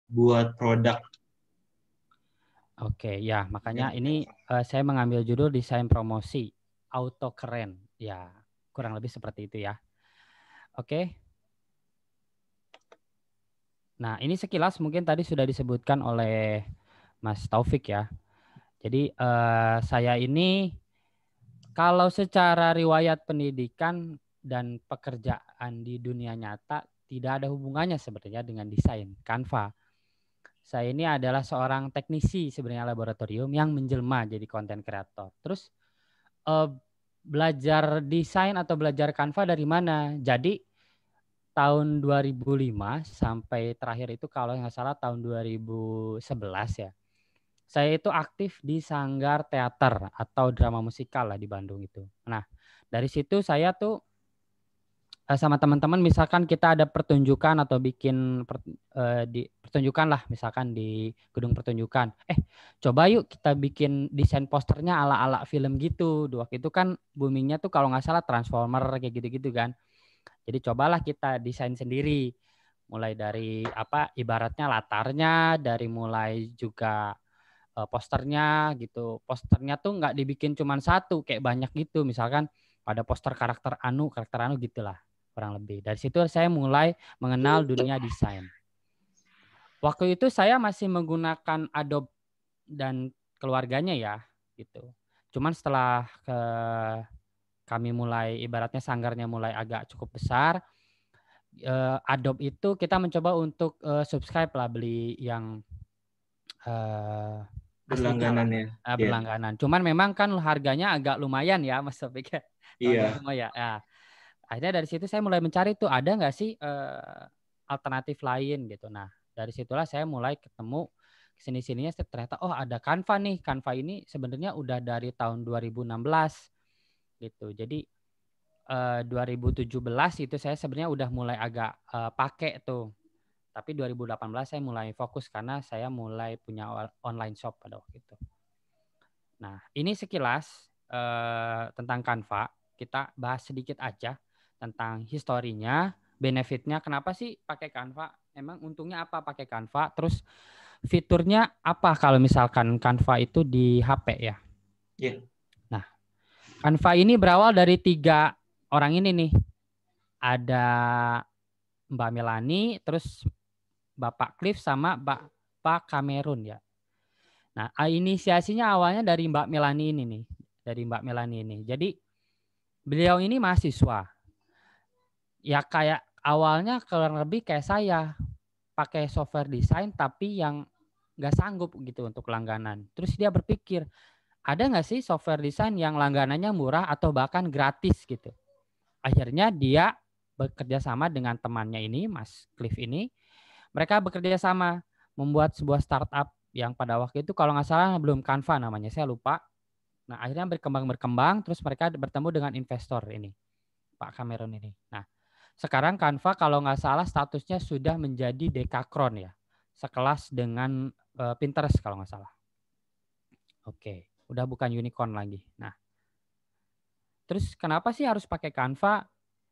buat produk. Oke, ya makanya ini saya mengambil judul desain promosi auto keren. Ya, kurang lebih seperti itu ya. Oke. Nah, ini sekilas mungkin tadi sudah disebutkan oleh Mas Taufik ya. Jadi saya ini kalau secara riwayat pendidikan dan pekerjaan di dunia nyata tidak ada hubungannya sebenarnya dengan desain Canva. Saya ini adalah seorang teknisi sebenarnya laboratorium yang menjelma jadi konten kreator. Terus eh, belajar desain atau belajar Canva dari mana? Jadi tahun 2005 sampai terakhir itu kalau nggak salah tahun 2011 ya. Saya itu aktif di Sanggar Teater atau drama musikal lah di Bandung itu. Nah, dari situ saya tuh sama teman-teman misalkan kita ada pertunjukan atau bikin di pertunjukan lah misalkan di gedung pertunjukan. Coba yuk kita bikin desain posternya ala-ala film gitu. Waktu itu kan boomingnya tuh kalau nggak salah Transformer kayak gitu-gitu kan. Jadi cobalah kita desain sendiri. Mulai dari apa ibaratnya latarnya, dari mulai juga posternya gitu. Posternya tuh nggak dibikin cuma satu, kayak banyak gitu. Misalkan ada poster karakter anu gitulah kurang lebih. Dari situ saya mulai mengenal dunia desain. Waktu itu saya masih menggunakan Adobe dan keluarganya ya gitu. Cuman setelah kami mulai ibaratnya sanggarnya mulai agak cukup besar, Adobe itu kita mencoba untuk subscribe lah beli yang aslinya lah Berlangganan ya. Iya. berlangganan. Cuman memang kan harganya agak lumayan ya Mas Topik ya. Teman-teman Iya. semua ya. Ya. Akhirnya dari situ saya mulai mencari tuh ada nggak sih alternatif lain gitu. Nah dari situlah saya mulai ketemu kesini-sininya ternyata oh ada Canva nih. Canva ini sebenarnya udah dari tahun 2016 gitu. Jadi 2017 itu saya sebenarnya udah mulai agak pakai tuh. Tapi 2018 saya mulai fokus karena saya mulai punya online shop pada waktu itu. Nah, ini sekilas tentang Canva. Kita bahas sedikit aja tentang historinya, benefitnya. Kenapa sih pakai Canva? Emang untungnya apa pakai Canva? Terus fiturnya apa kalau misalkan Canva itu di HP ya? Iya. Nah, Canva ini berawal dari 3 orang ini nih. Ada Mbak Melani, terus Bapak Cliff sama Bapak Cameron ya. Nah, inisiasinya awalnya dari Mbak Melani ini nih, dari Mbak Melani ini. Jadi beliau ini mahasiswa. Ya kayak awalnya kurang lebih kayak saya, pakai software desain tapi yang nggak sanggup gitu untuk langganan. Terus dia berpikir, ada nggak sih software desain yang langganannya murah atau bahkan gratis gitu. Akhirnya dia bekerja sama dengan temannya ini, Mas Cliff ini. Mereka bekerja sama membuat sebuah startup yang pada waktu itu kalau nggak salah belum Canva namanya, saya lupa. Nah, akhirnya berkembang, terus mereka bertemu dengan investor ini, Pak Cameron ini. Nah, sekarang Canva kalau nggak salah statusnya sudah menjadi Dekakron ya, sekelas dengan Pinterest kalau nggak salah. Oke, udah bukan unicorn lagi. Nah, terus kenapa sih harus pakai Canva?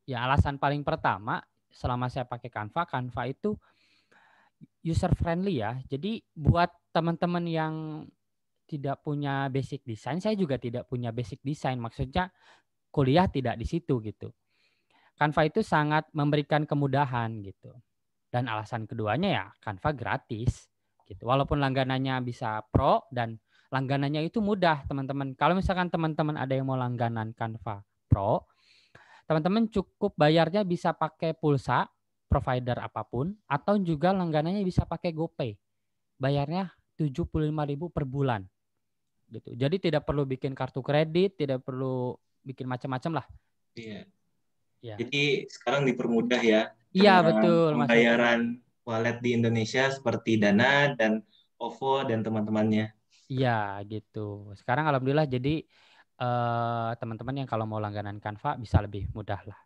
Ya alasan paling pertama, selama saya pakai Canva, Canva itu user friendly ya. Jadi buat teman-teman yang tidak punya basic design, saya juga tidak punya basic design. Maksudnya kuliah tidak di situ gitu. Canva itu sangat memberikan kemudahan gitu. Dan alasan keduanya ya Canva gratis gitu. Walaupun langganannya bisa pro dan langganannya itu mudah teman-teman. Kalau misalkan teman-teman ada yang mau langganan Canva Pro, teman-teman cukup bayarnya bisa pakai pulsa provider apapun atau juga langganannya bisa pakai GoPay. Bayarnya 75.000 per bulan gitu. Jadi tidak perlu bikin kartu kredit, tidak perlu bikin macam-macam lah. Iya. Ya. Jadi sekarang dipermudah ya Iya dengan betul Mas Taufik. pembayaran wallet di Indonesia seperti Dana dan OVO dan teman-temannya. Iya gitu. Sekarang alhamdulillah jadi teman-teman yang kalau mau langganan Canva bisa lebih mudah lah.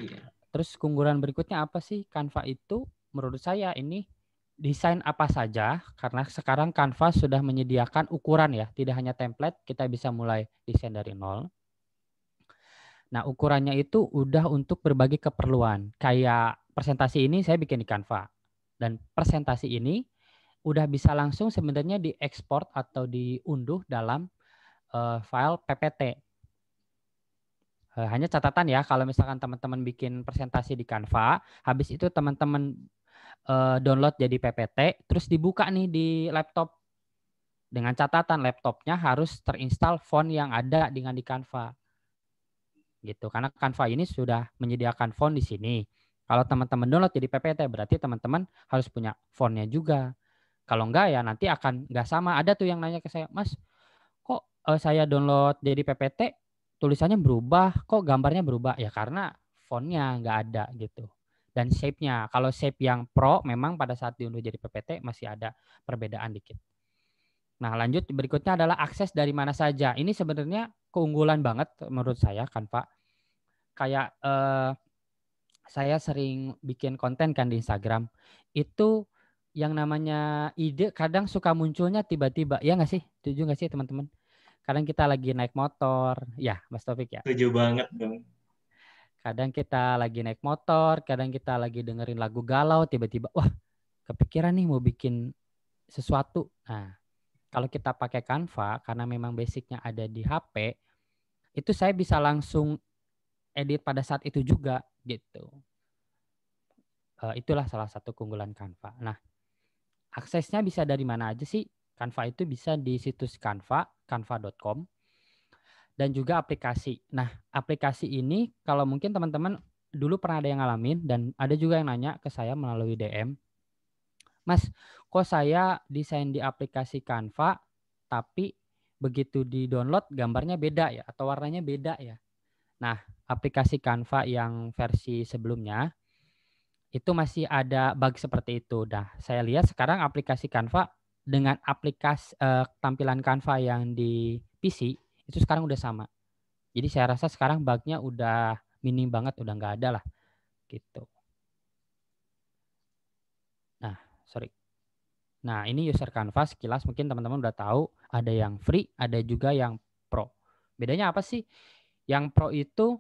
Iya. Terus keunggulan berikutnya apa sih Canva itu? Menurut saya ini desain apa saja karena sekarang Canva sudah menyediakan ukuran ya, tidak hanya template, kita bisa mulai desain dari nol. Nah, ukurannya itu udah untuk berbagai keperluan. Kayak presentasi ini saya bikin di Canva. Dan presentasi ini udah bisa langsung sebenarnya diekspor atau diunduh dalam file PPT. Hanya catatan ya, kalau misalkan teman-teman bikin presentasi di Canva, habis itu teman-teman download jadi PPT, terus dibuka nih di laptop. Dengan catatan laptopnya harus terinstall font yang ada dengan di Canva. Gitu. Karena Canva ini sudah menyediakan font di sini. Kalau teman-teman download jadi PPT, berarti teman-teman harus punya fontnya juga. Kalau enggak ya nanti akan enggak sama. Ada tuh yang nanya ke saya, Mas, kok saya download jadi PPT, tulisannya berubah, kok gambarnya berubah? Ya karena fontnya enggak ada gitu. Dan shape-nya. Kalau shape yang Pro memang pada saat diunduh jadi PPT masih ada perbedaan dikit. Nah, lanjut berikutnya adalah akses dari mana saja. Ini sebenarnya keunggulan banget menurut saya Canva. Kayak saya sering bikin konten kan di Instagram. Itu yang namanya ide kadang suka munculnya tiba-tiba. Ya nggak sih? Setuju nggak sih teman-teman? Kadang kita lagi naik motor. Ya, Mas Taufik ya. Setuju banget dong. Kadang kita lagi naik motor, kadang kita lagi dengerin lagu galau, tiba-tiba, wah kepikiran nih mau bikin sesuatu. Nah, kalau kita pakai Canva, karena memang basicnya ada di HP, itu saya bisa langsung edit pada saat itu juga gitu. Itulah salah satu keunggulan Canva. Nah, aksesnya bisa dari mana aja sih? Canva itu bisa di situs Canva, canva.com, dan juga aplikasi. Nah, aplikasi ini kalau mungkin teman-teman dulu pernah ada yang ngalamin, dan ada juga yang nanya ke saya melalui DM, Mas, kok saya desain di aplikasi Canva, tapi begitu di-download gambarnya beda ya, atau warnanya beda ya. Nah, aplikasi Canva yang versi sebelumnya, itu masih ada bug seperti itu. Nah, saya lihat sekarang aplikasi Canva dengan aplikasi tampilan Canva yang di PC, itu sekarang udah sama. Jadi saya rasa sekarang bugnya udah minim banget, udah nggak ada lah. Gitu. Nah, sorry. Nah, ini user Canva sekilas mungkin teman-teman udah tahu, ada yang free, ada juga yang pro. Bedanya apa sih? Yang pro itu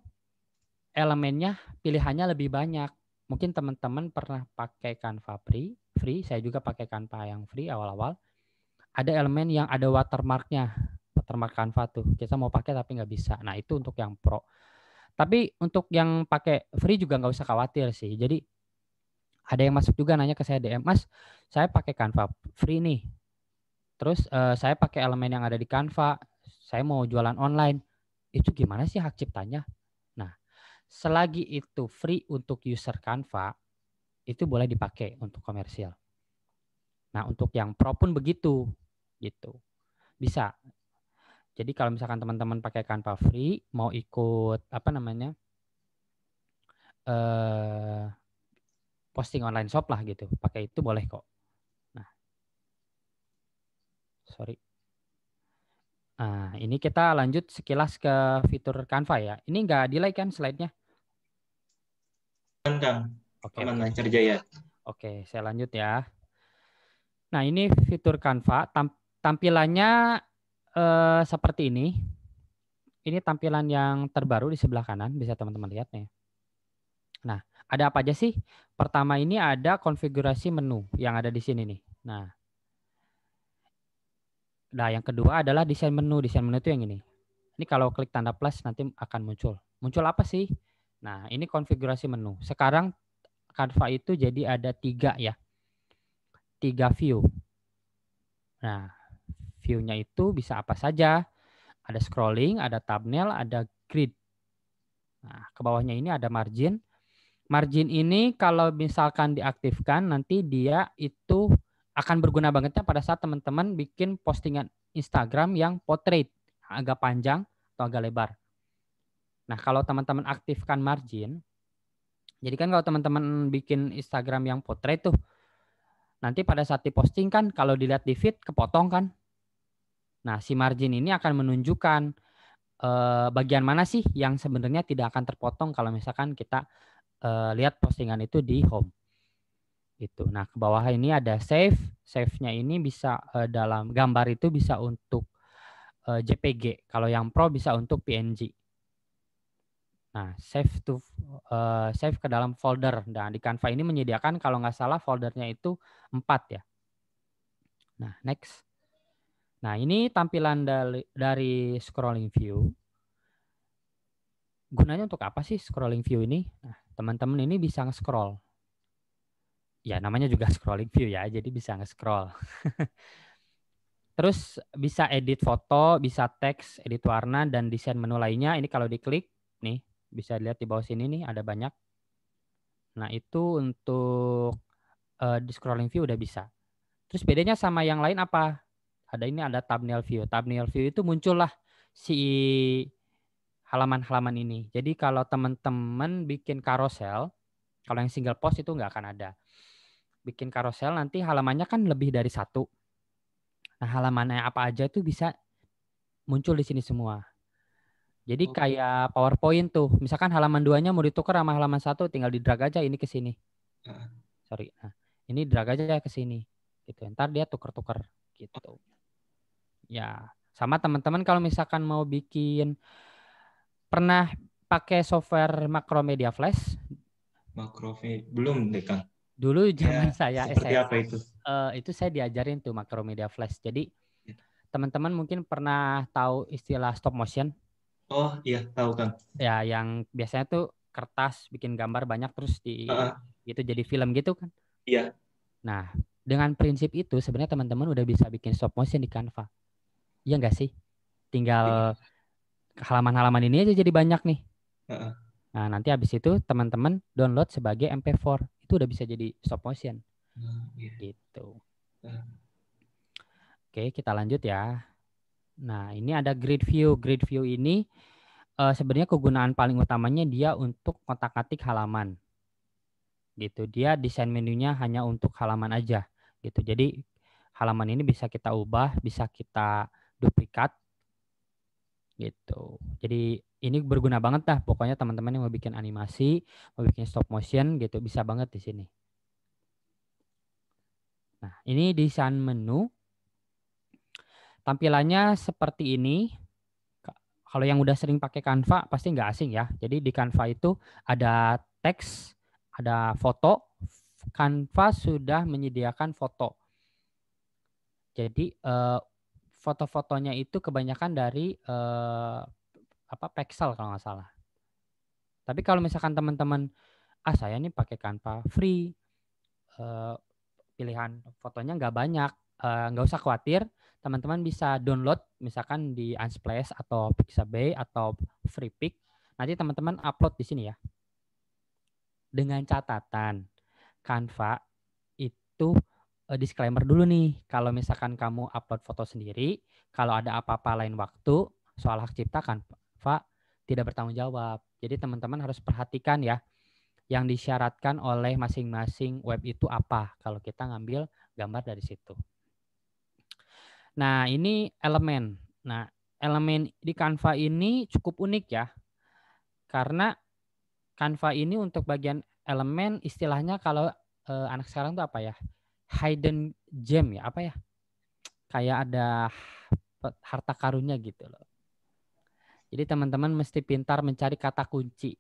elemennya pilihannya lebih banyak. Mungkin teman-teman pernah pakai Canva free, saya juga pakai Canva yang free awal-awal. Ada elemen yang ada watermarknya, watermark Canva tuh. Kita mau pakai tapi nggak bisa. Nah, itu untuk yang pro. Tapi untuk yang pakai free juga nggak usah khawatir sih. Jadi ada yang masuk juga nanya ke saya DM, Mas, saya pakai Canva free nih. Terus saya pakai elemen yang ada di Canva, saya mau jualan online. Itu gimana sih hak ciptanya? Nah, selagi itu free untuk user Canva, itu boleh dipakai untuk komersial. Nah, untuk yang pro pun begitu, gitu. Bisa. Jadi kalau misalkan teman-teman pakai Canva free, mau ikut apa namanya posting online shop lah gitu, pakai itu boleh kok. Nah, sorry. Nah, ini kita lanjut sekilas ke fitur Canva ya. Ini nggak delay kan slide-nya? Kang, Oke, Paman oke. Lancar Jaya. Oke, saya lanjut ya. Nah, ini fitur Canva. Tampilannya seperti ini. Ini tampilan yang terbaru di sebelah kanan, bisa teman-teman lihat nih. Nah, ada apa aja sih? Pertama ini ada konfigurasi menu yang ada di sini nih. Nah, yang kedua adalah desain menu. Desain menu itu yang ini. Ini kalau klik tanda plus nanti akan muncul. Muncul apa sih? Nah, ini konfigurasi menu. Sekarang Canva itu jadi ada 3 ya. 3 view. Nah, view-nya itu bisa apa saja. Ada scrolling, ada thumbnail, ada grid. Nah, ke bawahnya ini ada margin. Margin ini kalau misalkan diaktifkan, nanti dia itu akan berguna bangetnya pada saat teman-teman bikin postingan Instagram yang portrait, agak panjang atau agak lebar. Nah, kalau teman-teman aktifkan margin, jadi kan kalau teman-teman bikin Instagram yang portrait tuh, nanti pada saat diposting kan, kalau dilihat di feed, kepotong kan. Nah, si margin ini akan menunjukkan bagian mana sih yang sebenarnya tidak akan terpotong kalau misalkan kita lihat postingan itu di home. Itu. Nah, ke bawah ini ada save. Save-nya ini bisa dalam gambar itu bisa untuk JPG. Kalau yang Pro bisa untuk PNG. Nah, save ke dalam folder. Nah, di Canva ini menyediakan kalau nggak salah foldernya itu 4 ya. Nah, next. Nah, ini tampilan dari scrolling view. Gunanya untuk apa sih scrolling view ini? Nah, teman-teman ini bisa nge-scroll. Ya, namanya juga scrolling view ya, jadi bisa nge-scroll. Terus bisa edit foto, bisa teks, edit warna, dan desain menu lainnya. Ini kalau diklik, nih, bisa lihat di bawah sini nih, ada banyak. Nah, itu untuk di scrolling view udah bisa. Terus bedanya sama yang lain apa? Ada thumbnail view. Thumbnail view itu muncullah si halaman-halaman ini. Jadi kalau teman-teman bikin carousel, kalau yang single post itu nggak akan ada. Bikin carousel nanti halamannya kan lebih dari satu. Nah, halamannya apa aja itu bisa muncul di sini semua. Jadi Oh, kayak PowerPoint tuh. Misalkan halaman 2-nya mau ditukar sama halaman 1, tinggal di drag aja ini ke sini. ah. Sorry. Nah, ini drag aja ke sini. Gitu. Ntar dia tuker-tuker gitu. Ya, sama teman-teman kalau misalkan mau bikin, pernah pakai software Macromedia Flash? Makrofi belum deh Kang. Dulu zaman Ya, saya seperti apa SMA, itu? itu saya diajarin tuh Macromedia Flash. Jadi teman-teman mungkin pernah tahu istilah stop motion, Oh iya, tahu Kang. ya yang biasanya tuh kertas bikin gambar banyak terus di Ah, gitu jadi film gitu kan. iya. Nah, dengan prinsip itu sebenarnya teman-teman udah bisa bikin stop motion di Canva. Iya nggak sih? Tinggal halaman-halaman ini aja jadi banyak nih. Ah, Nah, nanti habis itu teman-teman download sebagai MP4. Itu udah bisa jadi stop motion iya. gitu. Ah, Oke, kita lanjut ya. Nah, ini ada grid view. Grid view ini sebenarnya kegunaan paling utamanya dia untuk ngotak-atik halaman. Gitu. Dia desain menunya hanya untuk halaman aja gitu. Jadi halaman ini bisa kita ubah, bisa kita duplikat gitu. Jadi ini berguna banget dah. Pokoknya teman-teman yang mau bikin animasi, mau bikin stop motion gitu, bisa banget di sini. Nah, ini desain menu. Tampilannya seperti ini. Kalau yang udah sering pakai Canva pasti nggak asing ya. Jadi di Canva itu ada teks, ada foto. Canva sudah menyediakan foto. Jadi foto-fotonya itu kebanyakan dari apa pixel kalau nggak salah. Tapi kalau misalkan teman-teman, saya nih pakai Canva free, eh, pilihan fotonya nggak banyak, nggak usah khawatir, teman-teman bisa download misalkan di Unsplash atau Pixabay atau FreePic, nanti teman-teman upload di sini ya. Dengan catatan Canva itu disclaimer dulu nih, kalau misalkan kamu upload foto sendiri, kalau ada apa-apa lain waktu soal hak cipta Canva tidak bertanggung jawab. Jadi teman-teman harus perhatikan ya, yang disyaratkan oleh masing-masing web itu apa kalau kita ngambil gambar dari situ. Nah, ini elemen. Nah, elemen di Canva ini cukup unik ya. Karena Canva ini untuk bagian elemen istilahnya kalau anak sekarang tuh apa ya? Hidden gem ya, apa ya? Kayak ada harta karunnya gitu loh. Jadi teman-teman mesti pintar mencari kata kunci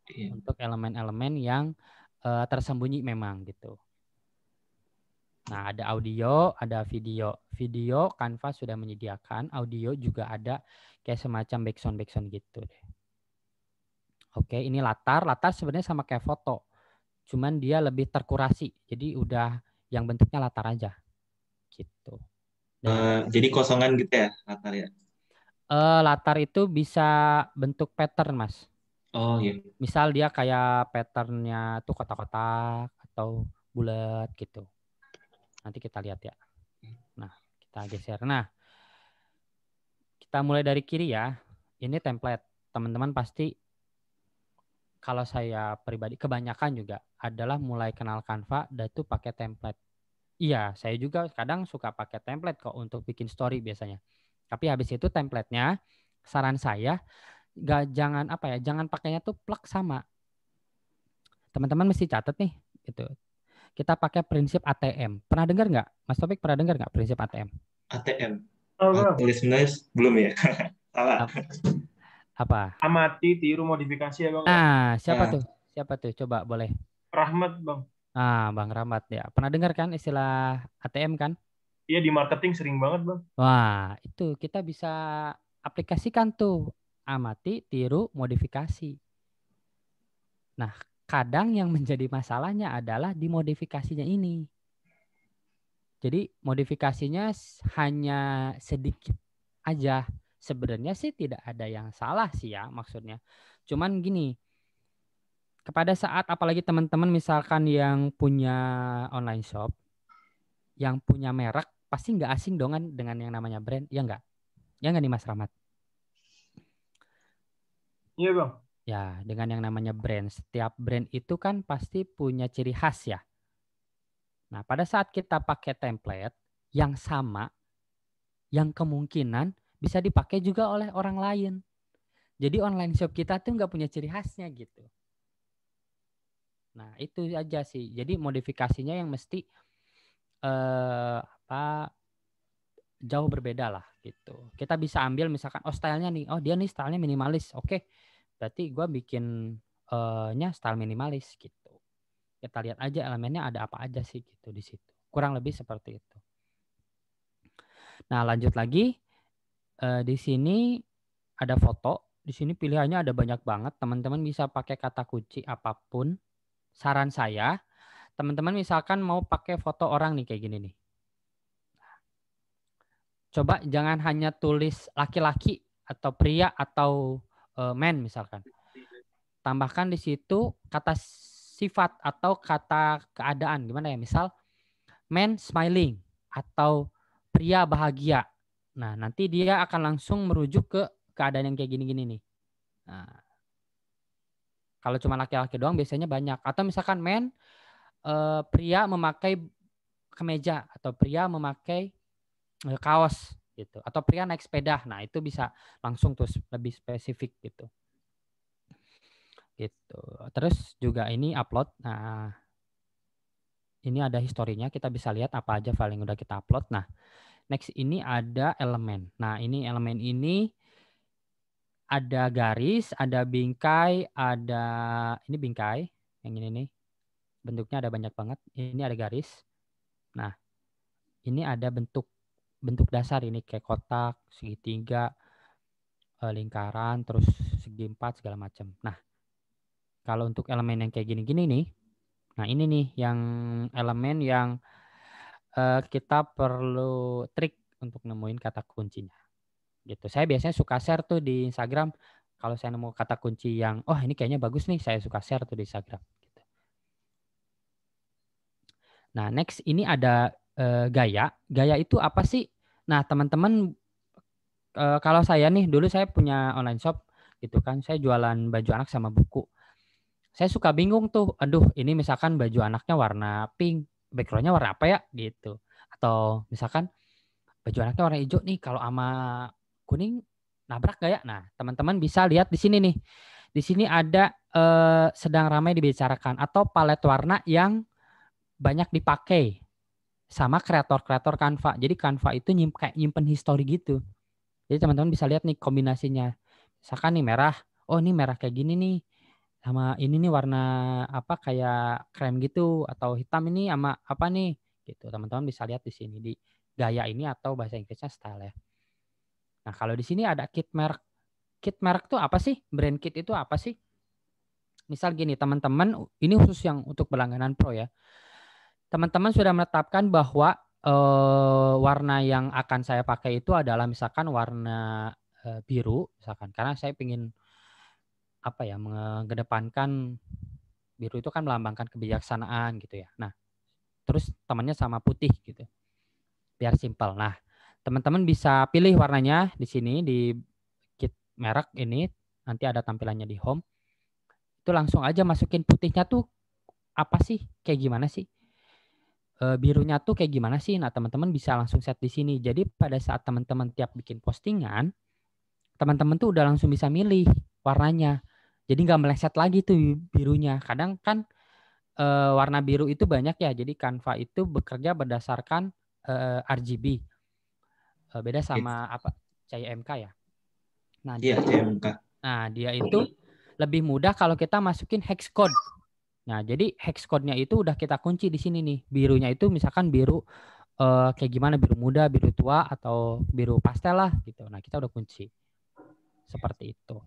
iya. untuk elemen-elemen yang tersembunyi memang gitu. Nah, ada audio, ada video. Video Canva sudah menyediakan, audio juga ada kayak semacam background-background gitu deh. Oke, ini latar. Latar sebenarnya sama kayak foto. Cuman dia lebih terkurasi. Jadi udah yang bentuknya latar aja. Gitu. Dan ada Jadi kosongan gitu ya, latar ya. latar itu bisa bentuk pattern, Mas. Oh iya. Misal dia kayak patternnya tuh kotak-kotak atau bulat gitu. Nanti kita lihat ya. Nah, kita geser. Nah, kita mulai dari kiri ya. Ini template. Teman-teman pasti kalau saya pribadi kebanyakan juga adalah mulai kenal Canva dan itu pakai template. Iya, saya juga kadang suka pakai template kok untuk bikin story biasanya. Tapi habis itu templatenya saran saya jangan apa ya, jangan pakainya tuh plek sama. Teman-teman mesti catat nih gitu. Kita pakai prinsip ATM. Pernah dengar nggak? Mas Topik pernah dengar nggak prinsip ATM? ATM. Tulis-nulis belum ya? Salah. Apa? Amati, tiru, modifikasi ya Bang ya. Nah, siapa Ya, tuh? Siapa tuh? Coba boleh. Rahmat Bang. Bang Rahmat ya. Pernah dengar kan istilah ATM kan? Iya di marketing sering banget Bang. Wah, itu kita bisa aplikasikan tuh. Amati, tiru, modifikasi. Nah, kadang yang menjadi masalahnya adalah di modifikasinya ini. Jadi modifikasinya hanya sedikit aja. Sebenarnya sih tidak ada yang salah sih ya maksudnya. Cuman gini, kepada saat apalagi teman-teman misalkan yang punya online shop, yang punya merek, pasti nggak asing dong kan dengan yang namanya brand, ya nggak? Ya nggak nih Mas Rahmat? Iya Bang. Ya, dengan yang namanya brand. Setiap brand itu kan pasti punya ciri khas ya. Nah, pada saat kita pakai template yang sama, yang kemungkinan bisa dipakai juga oleh orang lain. Jadi online shop kita tuh nggak punya ciri khasnya gitu. Nah, itu aja sih. Jadi modifikasinya yang mesti apa jauh berbeda lah gitu. Kita bisa ambil misalkan stylenya nih, dia nih stylenya minimalis. Oke, berarti gue bikin nya style minimalis gitu. Kita lihat aja elemennya ada apa aja sih gitu di situ. Kurang lebih seperti itu. Nah, lanjut lagi di sini ada foto. Di sini pilihannya ada banyak banget. Teman-teman bisa pakai kata kunci apapun. Saran saya, teman-teman misalkan mau pakai foto orang nih kayak gini nih. Coba jangan hanya tulis laki-laki atau pria atau man misalkan. Tambahkan di situ kata sifat atau kata keadaan. Gimana ya? Misal man smiling atau pria bahagia. Nah, nanti dia akan langsung merujuk ke keadaan yang kayak gini-gini nih. Nah, kalau cuma laki-laki doang biasanya banyak. Atau misalkan man pria memakai kemeja atau pria memakai kaos gitu atau pria naik sepeda. Nah, itu bisa langsung terus lebih spesifik gitu. Gitu. Terus juga ini upload. Nah, ini ada historinya, kita bisa lihat apa aja file yang udah kita upload. Nah, next ini ada elemen. Nah, ini elemen ini ada garis, ada bingkai, ada ini bingkai yang ini nih. Bentuknya ada banyak banget. Ini ada garis. Nah, ini ada bentuk dasar ini kayak kotak, segitiga, lingkaran, terus segi empat segala macam. Nah, kalau untuk elemen yang kayak gini-gini nih, nah ini nih yang elemen yang kita perlu trik untuk nemuin kata kuncinya. Gitu. Saya biasanya suka share tuh di Instagram kalau saya nemu kata kunci yang ini kayaknya bagus nih, saya suka share tuh di Instagram. Gitu. Nah, next ini ada gaya. Gaya itu apa sih? Nah, teman-teman kalau saya nih dulu saya punya online shop gitu kan, saya jualan baju anak sama buku. Saya suka bingung tuh, aduh ini misalkan baju anaknya warna pink, backgroundnya warna apa ya gitu. Atau misalkan baju anaknya warna hijau nih, kalau sama kuning nabrak gak ya? Nah, teman-teman bisa lihat di sini nih. Di sini ada sedang ramai dibicarakan atau palet warna yang banyak dipakai sama kreator-kreator Canva. Jadi Canva itu kayak nyimpen histori gitu. Jadi teman-teman bisa lihat nih kombinasinya. Misalkan nih merah, ini merah kayak gini nih. Sama ini nih warna apa kayak krem gitu atau hitam ini sama apa nih gitu. Teman-teman bisa lihat di sini di gaya ini atau bahasa Inggrisnya style ya. Nah, kalau di sini ada kit merek. Kit merek tuh apa sih? Brand kit itu apa sih? Misal gini, teman-teman, ini khusus yang untuk berlangganan pro ya. Teman-teman sudah menetapkan bahwa warna yang akan saya pakai itu adalah misalkan warna biru, misalkan karena saya ingin apa ya mengedepankan biru itu kan melambangkan kebijaksanaan gitu ya. Nah, terus temannya sama putih gitu, biar simpel. Nah, teman-teman bisa pilih warnanya di sini di kit merek ini, nanti ada tampilannya di home. Itu langsung aja masukin putihnya tuh apa sih, kayak gimana sih? Birunya tuh kayak gimana sih? Nah, teman-teman bisa langsung set di sini. Jadi pada saat teman-teman tiap bikin postingan, teman-teman tuh udah langsung bisa milih warnanya. Jadi nggak meleset lagi tuh birunya. Kadang kan warna biru itu banyak ya. Jadi Canva itu bekerja berdasarkan RGB. Beda sama apa CMK ya. Nah, Iya, jadi CMK. Nah, dia itu lebih mudah kalau kita masukin hex code. Nah, jadi hex code-nya itu udah kita kunci di sini nih. Birunya itu misalkan biru kayak gimana, biru muda, biru tua, atau biru pastel lah gitu. Nah, kita udah kunci. Seperti itu.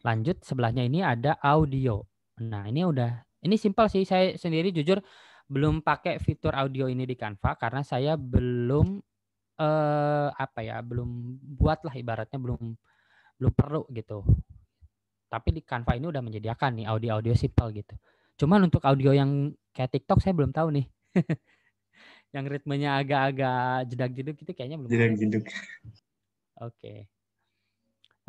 Lanjut, sebelahnya ini ada audio. Nah, ini simpel sih. Saya sendiri jujur belum pakai fitur audio ini di Canva karena saya belum belum buat lah, ibaratnya belum perlu gitu. Tapi di Canva ini udah menyediakan nih audio simple gitu. Cuman untuk audio yang kayak TikTok saya belum tahu nih. Yang ritmenya agak-agak jedak-jeduk gitu kayaknya belum ada. Jeduk. Oke.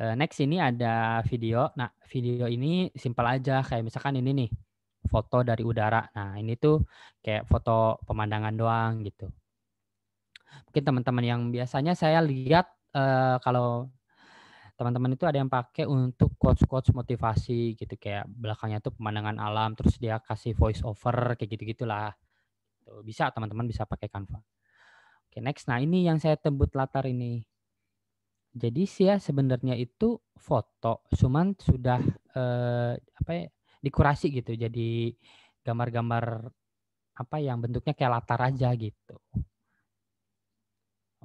Next ini ada video. Nah, video ini simpel aja. Kayak misalkan ini nih, foto dari udara. Nah, ini tuh kayak foto pemandangan doang gitu. Mungkin teman-teman yang biasanya saya lihat kalau teman-teman itu ada yang pakai untuk quotes-quotes motivasi gitu. Kayak belakangnya tuh pemandangan alam, terus dia kasih voice over, kayak gitu-gitulah. Tuh, bisa teman-teman bisa pakai Canva. Oke, next. Nah, ini yang saya tebut latar ini. Jadi sih ya sebenarnya itu foto, cuman sudah dikurasi gitu. Jadi gambar-gambar yang bentuknya kayak latar aja gitu.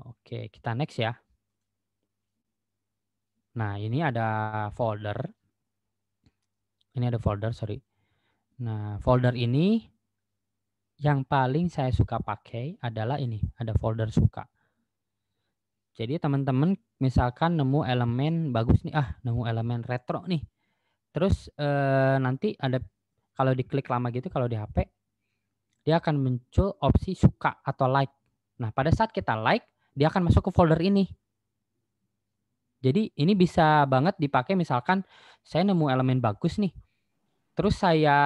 Oke, kita next ya. Nah, ini ada folder. Sorry. Nah, folder ini yang paling saya suka pakai adalah ini, ada folder suka. Jadi teman-teman misalkan nemu elemen bagus nih, nemu elemen retro nih. Terus nanti ada, kalau diklik lama gitu kalau di HP, dia akan muncul opsi suka atau like. Nah, pada saat kita like, dia akan masuk ke folder ini. Jadi ini bisa banget dipakai misalkan saya nemu elemen bagus nih. Terus saya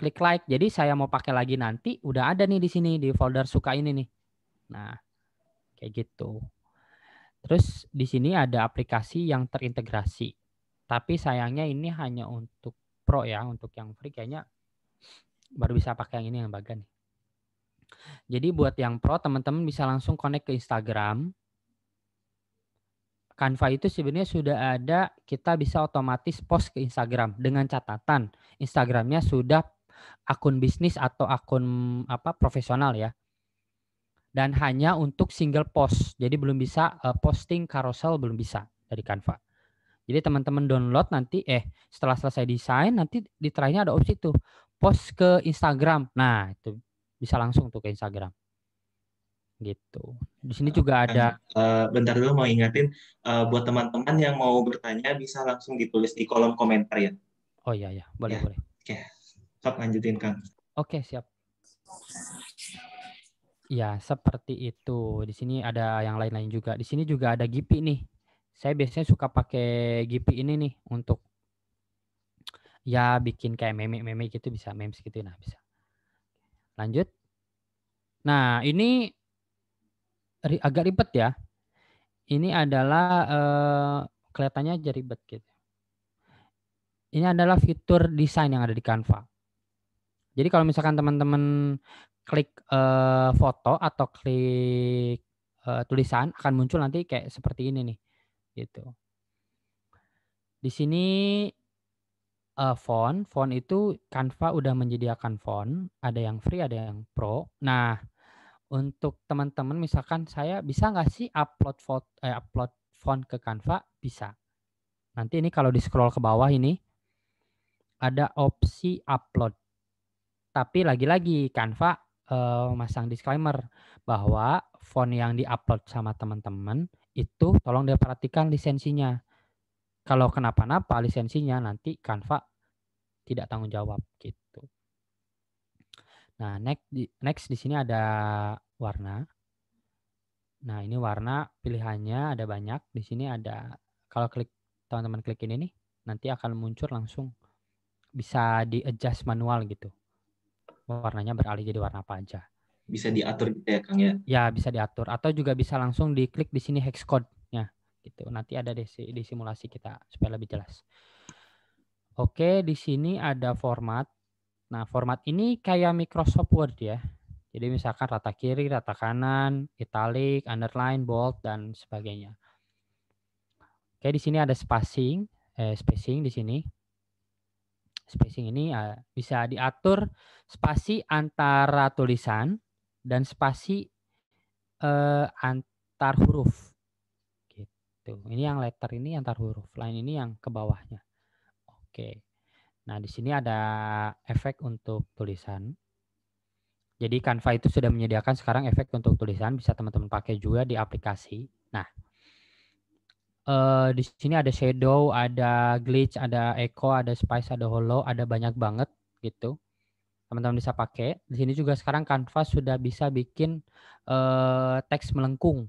klik like. Jadi saya mau pakai lagi nanti udah ada nih di sini di folder suka ini nih. Nah, kayak gitu. Terus di sini ada aplikasi yang terintegrasi. Tapi sayangnya ini hanya untuk Pro ya, untuk yang free kayaknya baru bisa pakai yang ini yang bagan nih. Jadi buat yang Pro teman-teman bisa langsung connect ke Instagram. Canva itu sebenarnya sudah ada, kita bisa otomatis post ke Instagram dengan catatan Instagramnya sudah akun bisnis atau akun profesional ya. Dan hanya untuk single post. Jadi belum bisa posting carousel, belum bisa dari Canva. Jadi teman-teman download nanti setelah selesai desain nanti di terakhirnya ada opsi tuh post ke Instagram. Nah, itu bisa langsung tuh ke Instagram. Gitu. Di sini juga ada Bentar dulu mau ingatin buat teman-teman yang mau bertanya bisa langsung ditulis di kolom komentar ya. Oh iya ya, boleh. Oke. Sok lanjutin Kang. Oke, siap. Ya, seperti itu. Di sini ada yang lain-lain juga. Di sini juga ada Gipi nih. Saya biasanya suka pakai Gipi ini nih untuk ya bikin kayak meme-meme gitu, bisa memes gitu. Nah, bisa. Lanjut. Nah, ini agak ribet ya. Ini adalah kelihatannya aja ribet gitu. Ini adalah fitur desain yang ada di Canva. Jadi kalau misalkan teman-teman klik foto atau klik tulisan akan muncul nanti kayak seperti ini nih, gitu. Di sini font itu Canva udah menyediakan font, ada yang free, ada yang pro. Nah, untuk teman-teman misalkan saya bisa nggak sih upload font ke Canva? Bisa. Nanti ini kalau di scroll ke bawah ini ada opsi upload. Tapi lagi-lagi Canva masang disclaimer bahwa font yang diupload sama teman-teman itu tolong diperhatikan lisensinya. Kalau kenapa-napa lisensinya nanti Canva tidak tanggung jawab gitu. Nah, next di sini ada warna. Nah, ini warna pilihannya ada banyak. Di sini ada, kalau teman-teman klik ini nih, nanti akan muncul langsung bisa di-adjust manual gitu. Warnanya beralih jadi warna apa aja. Bisa diatur gitu ya Kang ya? Ya, bisa diatur atau juga bisa langsung diklik di sini hex code-nya gitu. Nanti ada di simulasi kita supaya lebih jelas. Oke, di sini ada format. Nah, format ini kayak Microsoft Word ya. Jadi misalkan rata kiri, rata kanan, italic, underline, bold, dan sebagainya. Oke, di sini ada spacing di sini. Spacing ini bisa diatur spasi antara tulisan dan spasi antar huruf. Gitu. Ini yang letter ini antar huruf, lain ini yang ke bawahnya. Oke. Nah, di sini ada efek untuk tulisan. Jadi Canva itu sudah menyediakan sekarang efek untuk tulisan, bisa teman-teman pakai juga di aplikasi. Nah, di sini ada shadow, ada glitch, ada echo, ada spice, ada hollow, ada banyak banget gitu. Teman-teman bisa pakai. Di sini juga sekarang Canva sudah bisa bikin teks melengkung.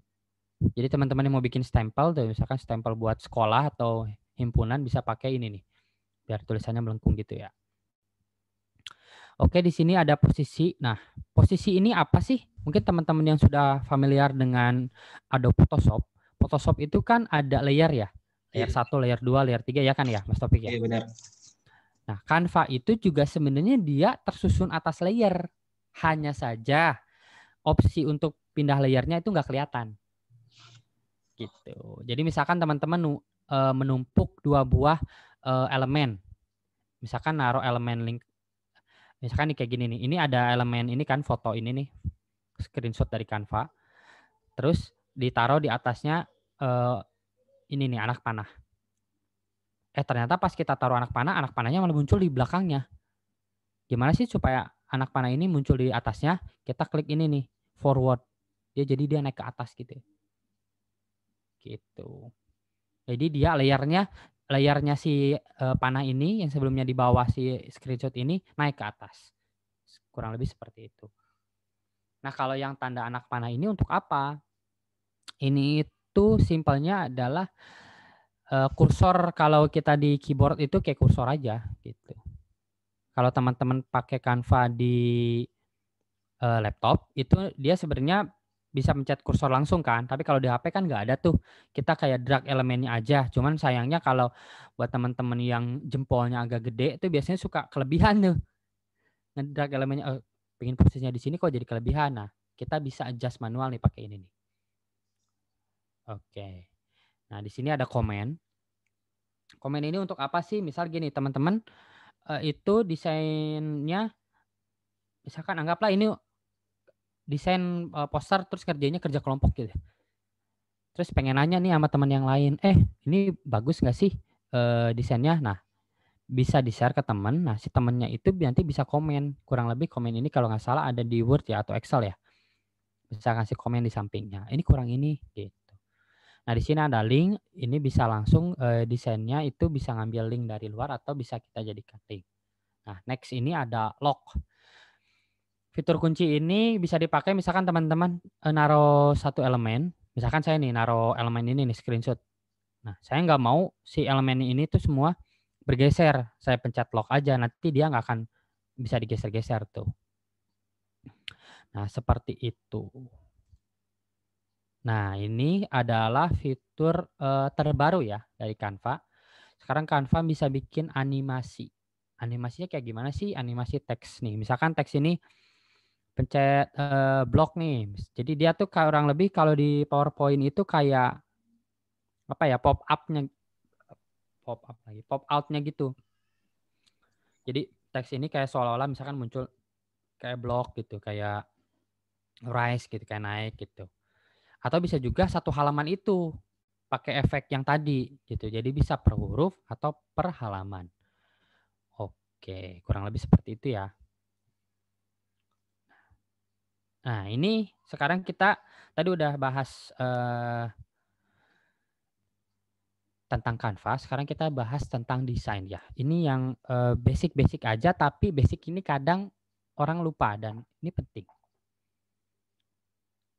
Jadi teman-teman yang mau bikin stempel, tuh, misalkan stempel buat sekolah atau himpunan bisa pakai ini nih, biar tulisannya melengkung gitu ya. Oke, di sini ada posisi. Nah, posisi ini apa sih? Mungkin teman-teman yang sudah familiar dengan Adobe Photoshop, Photoshop itu kan ada layer ya. Layer 1, layer 2, layer 3 ya kan ya, Mas Topik ya? Iya, benar. Nah, Canva itu juga sebenarnya dia tersusun atas layer. Hanya saja opsi untuk pindah layernya itu nggak kelihatan. Gitu. Jadi misalkan teman-teman menumpuk 2 buah elemen. Misalkan naruh elemen link. Misalkan nih kayak gini nih. Ini ada elemen ini kan foto ini nih. Screenshot dari Canva. Terus ditaruh di atasnya ini nih anak panah. Ternyata pas kita taruh anak panahnya malah muncul di belakangnya. Gimana sih supaya anak panah ini muncul di atasnya? Kita klik ini nih, forward. Jadi dia naik ke atas gitu. Gitu. Jadi dia layarnya si panah ini yang sebelumnya di bawah si screenshot ini naik ke atas. Kurang lebih seperti itu. Nah, kalau yang tanda anak panah ini untuk apa? Ini itu simpelnya adalah kursor. Kalau kita di keyboard itu kayak kursor aja gitu. Kalau teman-teman pakai Canva di laptop itu dia sebenarnya bisa mencet kursor langsung kan, tapi kalau di HP kan nggak ada tuh, kita kayak drag elemennya aja. Cuman sayangnya kalau buat teman-teman yang jempolnya agak gede itu biasanya suka kelebihan tuh ngedrag elemennya, pengen posisinya di sini kok jadi kelebihan. Nah, kita bisa adjust manual nih pakai ini nih. Oke, nah di sini ada komen. Komen ini untuk apa sih? Misal gini teman-teman, itu desainnya misalkan anggaplah ini desain poster terus kerja kelompok gitu. Terus pengen nanya nih sama teman yang lain, ini bagus nggak sih desainnya? Nah, bisa di-share ke teman. Nah, si temennya itu nanti bisa komen. Kurang lebih komen ini kalau nggak salah ada di Word ya atau Excel ya. Bisa kasih komen di sampingnya. Ini kurang ini gitu. Nah, di sini ada link. Ini bisa langsung desainnya itu bisa ngambil link dari luar atau bisa kita jadikan link. Nah, next ini ada lock. Fitur kunci ini bisa dipakai misalkan teman-teman naruh satu elemen. Misalkan saya nih naruh elemen ini nih screenshot. Nah, saya nggak mau si elemen ini tuh semua bergeser. Saya pencet lock aja, nanti dia nggak akan bisa digeser-geser tuh. Nah, seperti itu. Nah, ini adalah fitur terbaru ya dari Canva. Sekarang Canva bisa bikin animasi. Animasinya kayak gimana sih? Animasi teks nih. Misalkan teks ini pencet blok nih. Jadi dia tuh kurang lebih kalau di PowerPoint itu kayak apa ya, pop out-nya gitu. Jadi teks ini kayak seolah-olah misalkan muncul kayak blok gitu, kayak rise gitu, kayak naik gitu. Atau bisa juga satu halaman itu pakai efek yang tadi gitu. Jadi bisa per huruf atau per halaman. Oke, kurang lebih seperti itu ya. Nah, ini sekarang kita tadi udah bahas tentang Canva, sekarang kita bahas tentang desain ya. Ini yang basic-basic aja, tapi basic ini kadang orang lupa dan ini penting.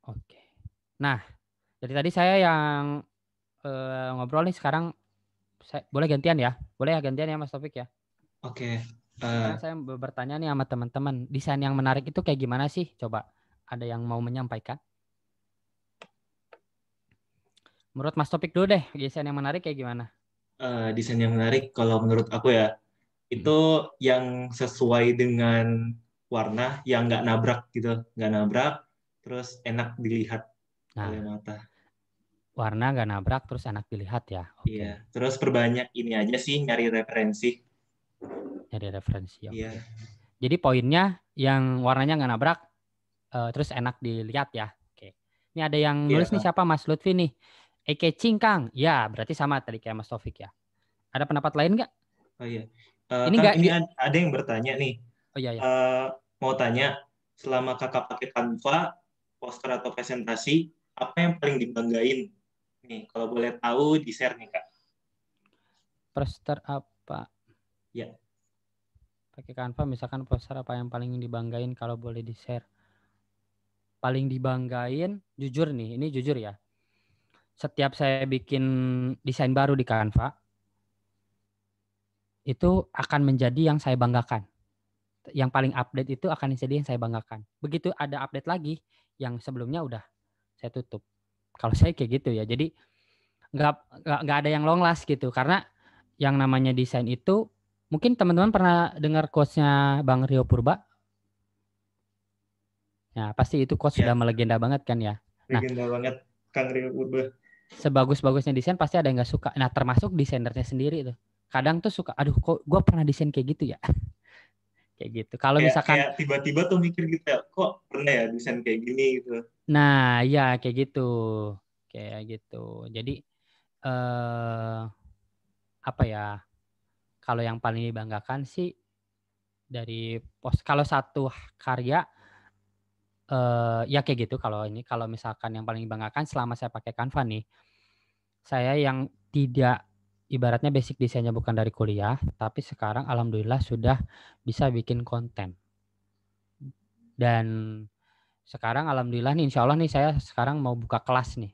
Oke. Nah, dari tadi saya yang ngobrol nih, sekarang boleh gantian ya? Boleh ya gantian ya Mas Taufik ya? Oke. Sekarang saya bertanya nih sama teman-teman, desain yang menarik itu kayak gimana sih? Coba ada yang mau menyampaikan? Menurut Mas Topik dulu deh, desain yang menarik kayak gimana? Desain yang menarik kalau menurut aku ya, itu yang sesuai dengan warna yang nggak nabrak gitu, nggak nabrak, terus enak dilihat oleh Nah, mata. warna nggak nabrak, terus enak dilihat ya. Oke. Iya. Terus perbanyak ini aja sih, nyari referensi. Nyari referensi. Oke. Iya. Jadi poinnya yang warnanya nggak nabrak, terus enak dilihat ya. Oke. Ini ada yang Iya, nulis nih, siapa? Mas Lutfi nih. Eye-catching, Kang. Ya, berarti sama tadi kayak Mas Taufik ya. Ada pendapat lain nggak? Oh iya. Ini Kang, nggak ini ada yang bertanya nih. Oh iya ya. Mau tanya, selama kakak pakai Canva, poster atau presentasi, apa yang paling dibanggain? Nih, kalau boleh tahu, di-share nih, Kak. Poster apa? Ya. Pakai Canva misalkan poster apa yang paling dibanggain kalau boleh di-share? Paling dibanggain, jujur nih, ini jujur ya. Setiap saya bikin desain baru di Canva, itu akan menjadi yang saya banggakan. Yang paling update itu akan jadi yang saya banggakan. Begitu ada update lagi, yang sebelumnya udah saya tutup. Kalau saya kayak gitu ya. Jadi nggak ada yang long last gitu. Karena yang namanya desain itu, mungkin teman-teman pernah dengar quotes-nya Bang Rio Purba. Ya, pasti itu quotes sudah melegenda banget kan ya. Legenda banget, Kang Rio Purba. Sebagus-bagusnya desain pasti ada yang nggak suka. Nah, termasuk desainernya sendiri tuh. Kadang tuh suka, aduh kok gue pernah desain kayak gitu ya. Kayak gitu. Kalau misalkan kayak tiba-tiba tuh mikir gitu ya, kok pernah ya desain kayak gini gitu. nah, ya kayak gitu. Kayak gitu. Jadi apa ya? Kalau yang paling dibanggakan sih dari kalau satu karya ya kayak gitu. Kalau misalkan yang paling dibanggakan selama saya pakai Canva nih, saya yang tidak ibaratnya basic desainnya bukan dari kuliah, tapi sekarang alhamdulillah sudah bisa bikin konten. Dan sekarang alhamdulillah nih, insya Allah nih saya sekarang mau buka kelas nih,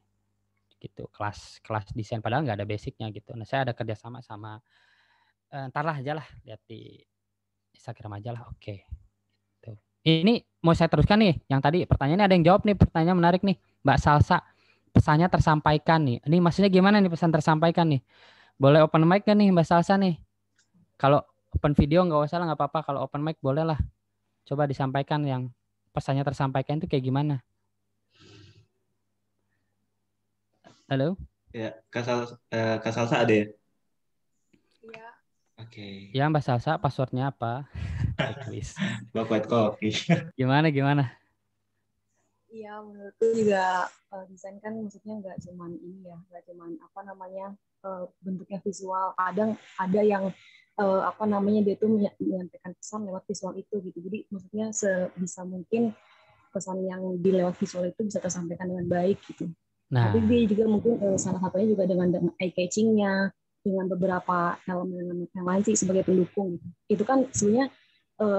gitu, kelas desain padahal nggak ada basicnya gitu. Nah saya ada kerjasama sama entarlah aja lah, lihat di Instagram aja lah. Oke. Tuh. Ini mau saya teruskan nih, yang tadi pertanyaannya ada yang jawab nih, pertanyaan menarik nih, Mbak Salsa. Pesannya tersampaikan nih. Ini maksudnya gimana nih pesan tersampaikan nih? Boleh open mic kan nih Mbak Salsa nih? Kalau open video nggak usah lah, nggak apa-apa. Kalau open mic boleh lah. Coba disampaikan yang pesannya tersampaikan itu kayak gimana? Halo? Ya, Kak Salsa ada ya? Iya. Oke. Ya Mbak Salsa, passwordnya apa? Checklist. Mbak White Coffee. Gimana? Iya, menurutku juga desain kan maksudnya nggak cuman ini ya, nggak cuman apa namanya bentuknya visual. Kadang ada yang apa namanya dia tuh menyampaikan pesan lewat visual itu gitu. Jadi maksudnya sebisa mungkin pesan yang di lewat visual itu bisa tersampaikan dengan baik gitu. Nah, tapi dia juga mungkin salah satunya juga dengan eye catching-nya, dengan beberapa elemen yang lain sih sebagai pendukung gitu. Itu kan sebenarnya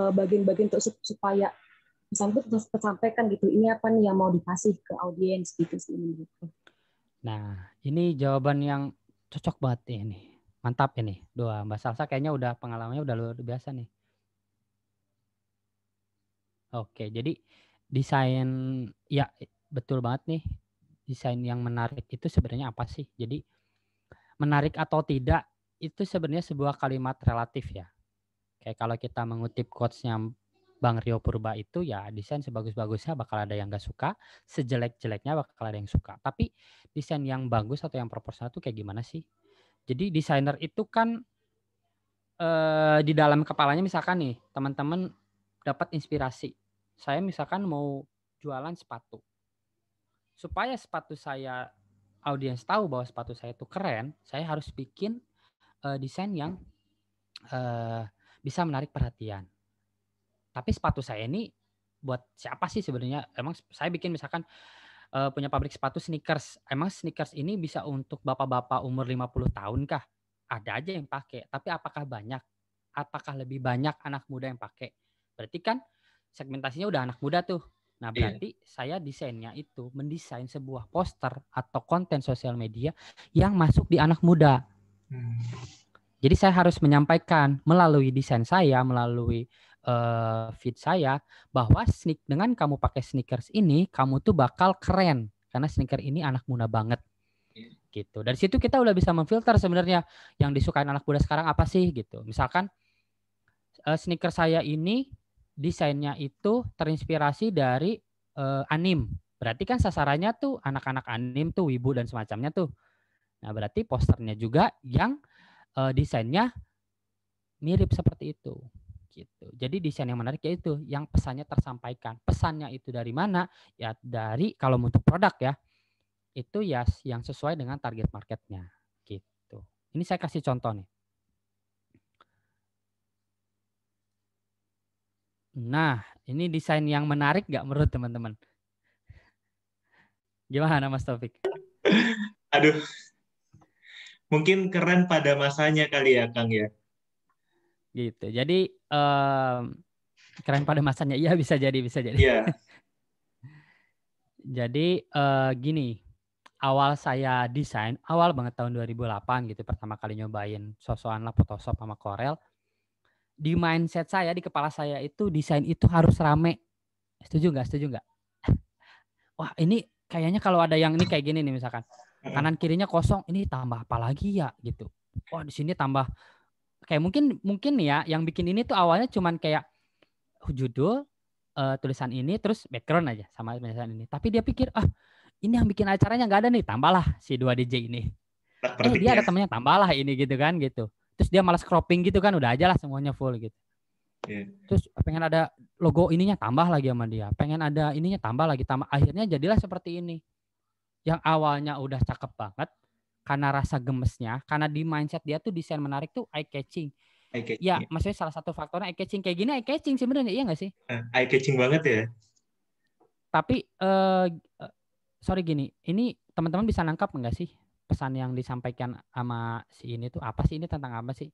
bagian-bagian untuk supaya misalnya itu tersampaikan gitu, ini apa nih yang mau dikasih ke audiens gitu sih menurutku. Nah, ini jawaban yang cocok banget ini. Mantap ini. Doa Mbak Salsa kayaknya udah pengalamannya udah luar biasa nih. Oke, jadi desain ya betul banget nih. Desain yang menarik itu sebenarnya apa sih? Jadi menarik atau tidak itu sebenarnya sebuah kalimat relatif ya. Kayak kalau kita mengutip quotes-nya Bang Rio Purba itu ya desain sebagus-bagusnya bakal ada yang gak suka, sejelek-jeleknya bakal ada yang suka. Tapi desain yang bagus atau yang proporsional itu kayak gimana sih? Jadi desainer itu kan di dalam kepalanya misalkan nih teman-teman dapat inspirasi. Saya misalkan mau jualan sepatu. Supaya sepatu saya audiens tahu bahwa sepatu saya itu keren, saya harus bikin desain yang bisa menarik perhatian. Tapi sepatu saya ini buat siapa sih sebenarnya? Emang saya bikin misalkan punya pabrik sepatu sneakers. Emang sneakers ini bisa untuk bapak-bapak umur 50 tahun kah? Ada aja yang pakai. Tapi apakah banyak? Apakah lebih banyak anak muda yang pakai? Berarti kan segmentasinya udah anak muda tuh. Nah, berarti saya desainnya itu mendesain sebuah poster atau konten sosial media yang masuk di anak muda. Jadi saya harus menyampaikan melalui desain saya, melalui feed saya, bahwa dengan kamu pakai sneakers ini, kamu tuh bakal keren. Karena sneaker ini anak muda banget. Gitu. Dari situ kita udah bisa memfilter sebenarnya yang disukai anak muda sekarang apa sih gitu. Misalkan sneaker saya ini desainnya itu terinspirasi dari anime. Berarti kan sasarannya tuh anak-anak anim tuh, wibu dan semacamnya tuh. Nah, berarti posternya juga yang desainnya mirip seperti itu. Gitu. Jadi desain yang menarik yaitu yang pesannya tersampaikan. Pesannya itu dari mana? Ya dari kalau untuk produk ya, itu ya yang sesuai dengan target marketnya. Gitu. Ini saya kasih contoh nih. Nah, ini desain yang menarik nggak menurut teman-teman? Gimana Mas Taufik? Aduh, mungkin keren pada masanya kali ya, Kang ya. Gitu. Jadi keren pada masanya. Iya bisa jadi. Iya. Jadi gini, awal saya desain, awal banget tahun 2008 gitu, pertama kali nyobain sosokan lah Photoshop sama Corel. Di mindset saya, di kepala saya itu desain itu harus rame. Setuju nggak? Wah ini kayaknya kalau ada yang ini kayak gini nih misalkan, kanan kirinya kosong, ini tambah apa lagi ya gitu. Wah di sini tambah kayak mungkin ya yang bikin ini tuh awalnya cuman kayak judul, tulisan ini terus background aja sama tulisan ini. Tapi dia pikir ini yang bikin acaranya nggak ada nih, tambahlah si 2DJ ini. Dia ada temennya, tambahlah ini gitu kan gitu. Terus dia malas cropping gitu kan, udah aja lah semuanya full gitu. Yeah. Terus pengen ada logo ininya, tambah lagi sama dia. Pengen ada ininya, tambah lagi. Akhirnya jadilah seperti ini. Yang awalnya udah cakep banget, karena rasa gemesnya, karena di mindset dia tuh desain menarik tuh eye catching. Ya, maksudnya salah satu faktornya eye catching. Kayak gini eye catching sebenarnya, iya nggak sih? Eye catching banget ya. Tapi sorry gini, ini teman-teman bisa nangkap nggak sih pesan yang disampaikan sama si ini tuh apa sih? Ini tentang apa sih?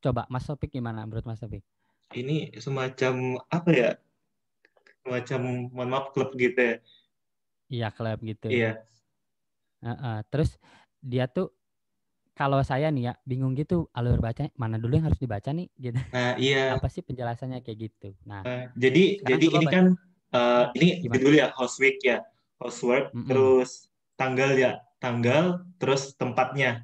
Coba Mas Taufik gimana menurut Mas Taufik? Ini semacam apa ya? Semacam mohon maaf klub gitu ya. Iya, klub gitu. Iya. Terus dia tuh kalau saya nih ya bingung gitu alur baca mana dulu yang harus dibaca nih gitu. Nah, iya. Apa sih penjelasannya kayak gitu. Nah, jadi ini kan ini gimana? dulu ya host week ya. Host work terus tanggal terus tempatnya.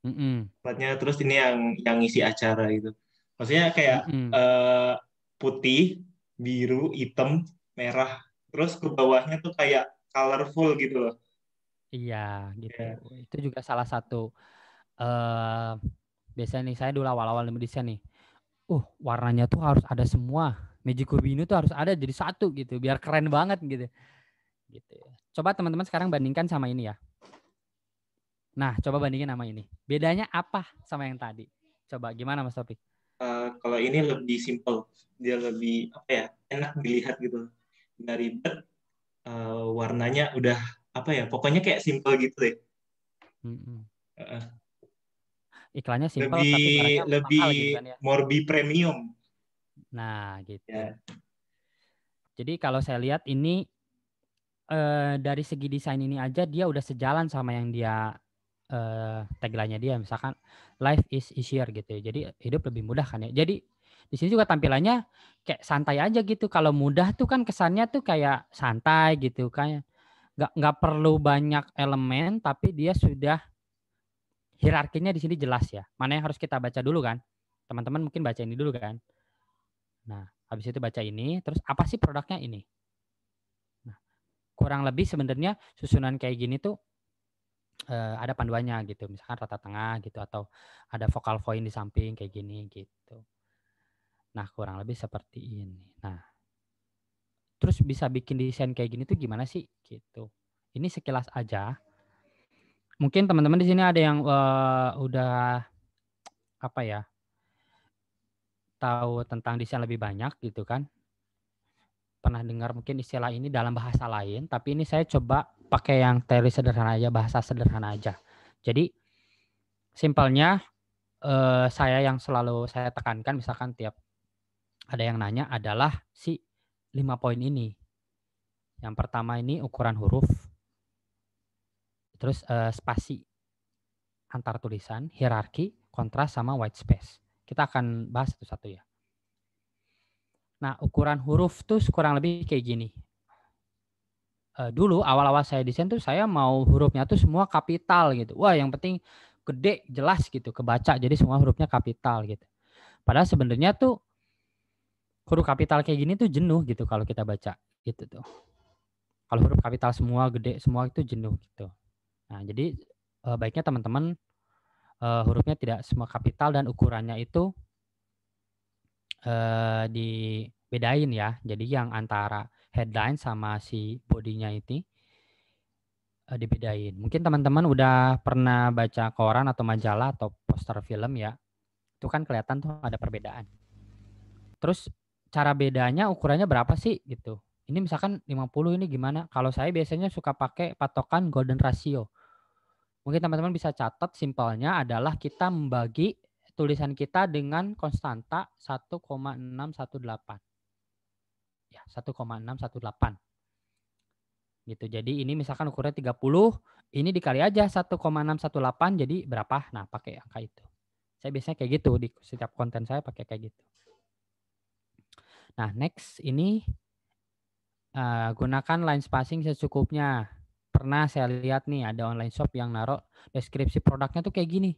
Tempatnya terus ini yang ngisi acara gitu. Maksudnya kayak putih, biru, hitam, merah. Terus ke bawahnya tuh kayak colorful gitu loh. Iya, gitu. Yeah. Itu juga salah satu biasanya nih saya dulu awal-awal desain nih. Warnanya tuh harus ada semua. Magic Urbino tuh harus ada jadi satu gitu, biar keren banget gitu. Gitu. Coba teman-teman sekarang bandingkan sama ini ya. Nah, coba bandingin sama ini. Bedanya apa sama yang tadi? Coba gimana Mas Taufik? Kalau ini lebih simple, dia lebih apa ya, enak dilihat gitu. Nggak ribet, warnanya udah apa ya, pokoknya kayak simple gitu deh. Iklannya simple lebih, tapi barangnya lebih mahal gitu kan ya. Morbi premium. Nah, gitu. Ya. Jadi kalau saya lihat ini dari segi desain ini aja dia udah sejalan sama yang dia tagline-nya dia, misalkan life is easier gitu ya. Jadi hidup lebih mudah kan ya. Jadi di sini juga tampilannya kayak santai aja gitu. Kalau mudah tuh kan kesannya tuh kayak santai gitu kan. Nggak perlu banyak elemen tapi dia sudah hierarkinya di sini jelas ya. Mana yang harus kita baca dulu kan? Teman-teman mungkin baca ini dulu kan. Nah, habis itu baca ini, terus apa sih produknya ini? Nah, kurang lebih sebenarnya susunan kayak gini tuh ada panduannya gitu, misalkan rata tengah gitu atau ada focal point di samping kayak gini gitu. Nah, kurang lebih seperti ini. Nah, terus bisa bikin desain kayak gini tuh gimana sih gitu. Ini sekilas aja. Mungkin teman-teman di sini ada yang udah apa ya? Tahu tentang desain lebih banyak gitu kan. Pernah dengar mungkin istilah ini dalam bahasa lain, tapi ini saya coba pakai yang teori sederhana aja, bahasa sederhana aja. Jadi simpelnya saya yang selalu saya tekankan misalkan tiap ada yang nanya adalah si 5 poin ini. Yang pertama ini ukuran huruf, terus spasi antar tulisan, hierarki, kontras sama white space. Kita akan bahas satu-satu ya. Nah, ukuran huruf tuh kurang lebih kayak gini. Dulu awal-awal saya desain tuh saya mau hurufnya tuh semua kapital gitu. Wah, yang penting gede, jelas gitu, kebaca. Jadi semua hurufnya kapital gitu. Padahal sebenarnya tuh huruf kapital kayak gini tuh jenuh gitu kalau kita baca gitu tuh. Kalau huruf kapital semua, gede semua itu jenuh gitu. Nah, jadi baiknya teman-teman hurufnya tidak semua kapital dan ukurannya itu dibedain ya. Jadi yang antara headline sama si bodinya itu dibedain. Mungkin teman-teman udah pernah baca koran atau majalah atau poster film ya. Itu kan kelihatan tuh ada perbedaan. Terus cara bedanya ukurannya berapa sih gitu. Ini misalkan 50 ini gimana? Kalau saya biasanya suka pakai patokan golden ratio. Mungkin teman-teman bisa catat simpelnya adalah kita membagi tulisan kita dengan konstanta 1,618. Ya, 1,618. Gitu. Jadi ini misalkan ukurannya 30, ini dikali aja 1,618 jadi berapa? Nah, pakai angka itu. Saya biasanya kayak gitu di setiap konten saya pakai kayak gitu. Nah, next ini gunakan line spacing secukupnya. Pernah saya lihat nih ada online shop yang naruh deskripsi produknya tuh kayak gini.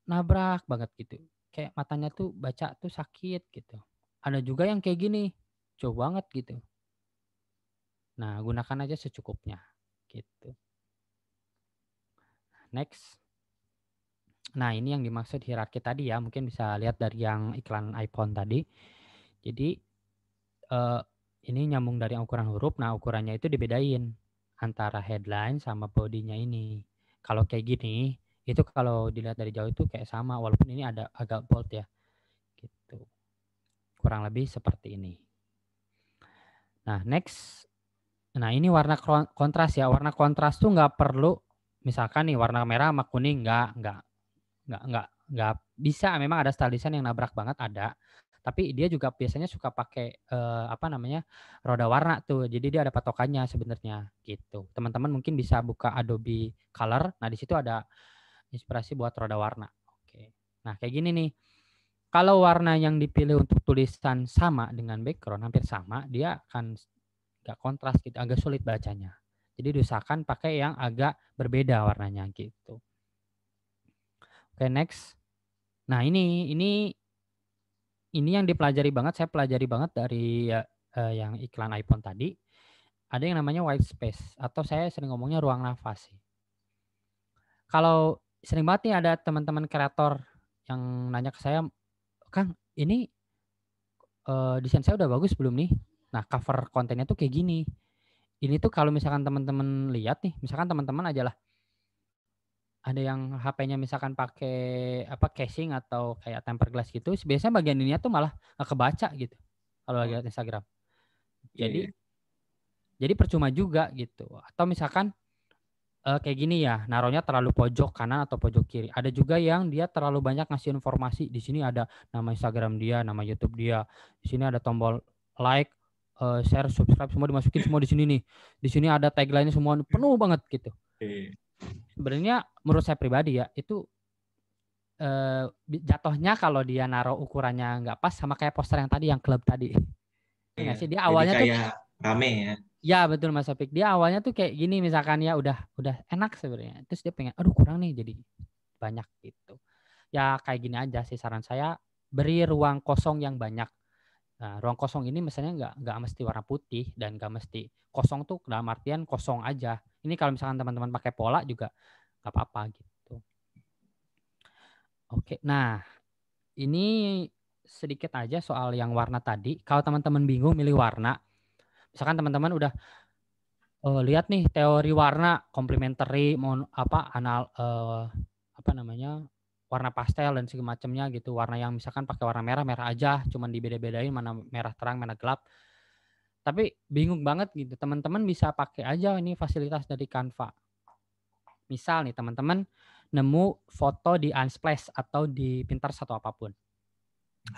Nabrak banget gitu. Kayak matanya tuh baca tuh sakit gitu. Ada juga yang kayak gini. Jauh banget gitu. Nah, gunakan aja secukupnya gitu. Next. Nah, ini yang dimaksud hierarki tadi ya. Mungkin bisa lihat dari yang iklan iPhone tadi. Jadi ini nyambung dari ukuran huruf. Nah, ukurannya itu dibedain antara headline sama bodinya ini. Kalau kayak gini, itu kalau dilihat dari jauh itu kayak sama, walaupun ini ada agak bold ya. Gitu. Kurang lebih seperti ini. Nah, next. Nah, ini warna kontras ya. Warna kontras tuh nggak perlu, misalkan nih warna merah sama kuning nggak bisa. Memang ada style design yang nabrak banget ada. Tapi dia juga biasanya suka pakai roda warna tuh. Jadi dia ada patokannya sebenarnya gitu. Teman-teman mungkin bisa buka Adobe Color. Nah, di situ ada inspirasi buat roda warna. Oke. Nah, kayak gini nih. Kalau warna yang dipilih untuk tulisan sama dengan background hampir sama, dia akan nggak kontras gitu, agak sulit bacanya. Jadi diusahakan pakai yang agak berbeda warnanya gitu. Oke, next. Nah, ini yang dipelajari banget, saya pelajari banget dari yang iklan iPhone tadi. Ada yang namanya white space atau saya sering ngomongnya ruang nafas sih. Kalau sering banget nih ada teman-teman kreator yang nanya ke saya, Kang, ini desain saya udah bagus belum nih? Nah, cover kontennya tuh kayak gini. Ini tuh kalau misalkan teman-teman lihat nih, misalkan teman-teman aja lah, ada yang HP-nya misalkan pakai casing atau kayak tempered glass gitu, biasanya bagian ininya tuh malah nggak kebaca gitu kalau lagi lihat Instagram. Jadi percuma juga gitu. Atau misalkan kayak gini ya, naruhnya terlalu pojok kanan atau pojok kiri. Ada juga yang dia terlalu banyak ngasih informasi. Di sini ada nama Instagram dia, nama YouTube dia. Di sini ada tombol like, share, subscribe, semua dimasukin semua di sini nih. Di sini ada tagline-nya semua penuh banget gitu. Sebenarnya menurut saya pribadi ya, itu jatuhnya kalau dia naruh ukurannya nggak pas sama kayak poster yang tadi, yang klub tadi. Iya, sih? Dia awalnya jadi tuh kayak rame ya. Ya betul Mas Opik. Dia awalnya tuh kayak gini misalkan ya udah enak sebenarnya. Terus dia pengen aduh kurang nih jadi banyak gitu. Ya kayak gini aja sih saran saya, beri ruang kosong yang banyak. Nah, ruang kosong ini misalnya nggak mesti warna putih dan nggak mesti kosong tuh dalam artian kosong aja. Ini kalau misalkan teman-teman pakai pola juga nggak apa-apa gitu. Oke, nah ini sedikit aja soal yang warna tadi. Kalau teman-teman bingung milih warna, misalkan teman-teman udah lihat nih teori warna complementary, warna pastel dan segala macamnya gitu. Warna yang misalkan pakai warna merah aja, cuman dibeda-bedain mana merah terang, mana gelap. Tapi bingung banget gitu. Teman-teman bisa pakai aja ini fasilitas dari Canva. Misal nih teman-teman nemu foto di Unsplash atau di Pinterest atau apapun.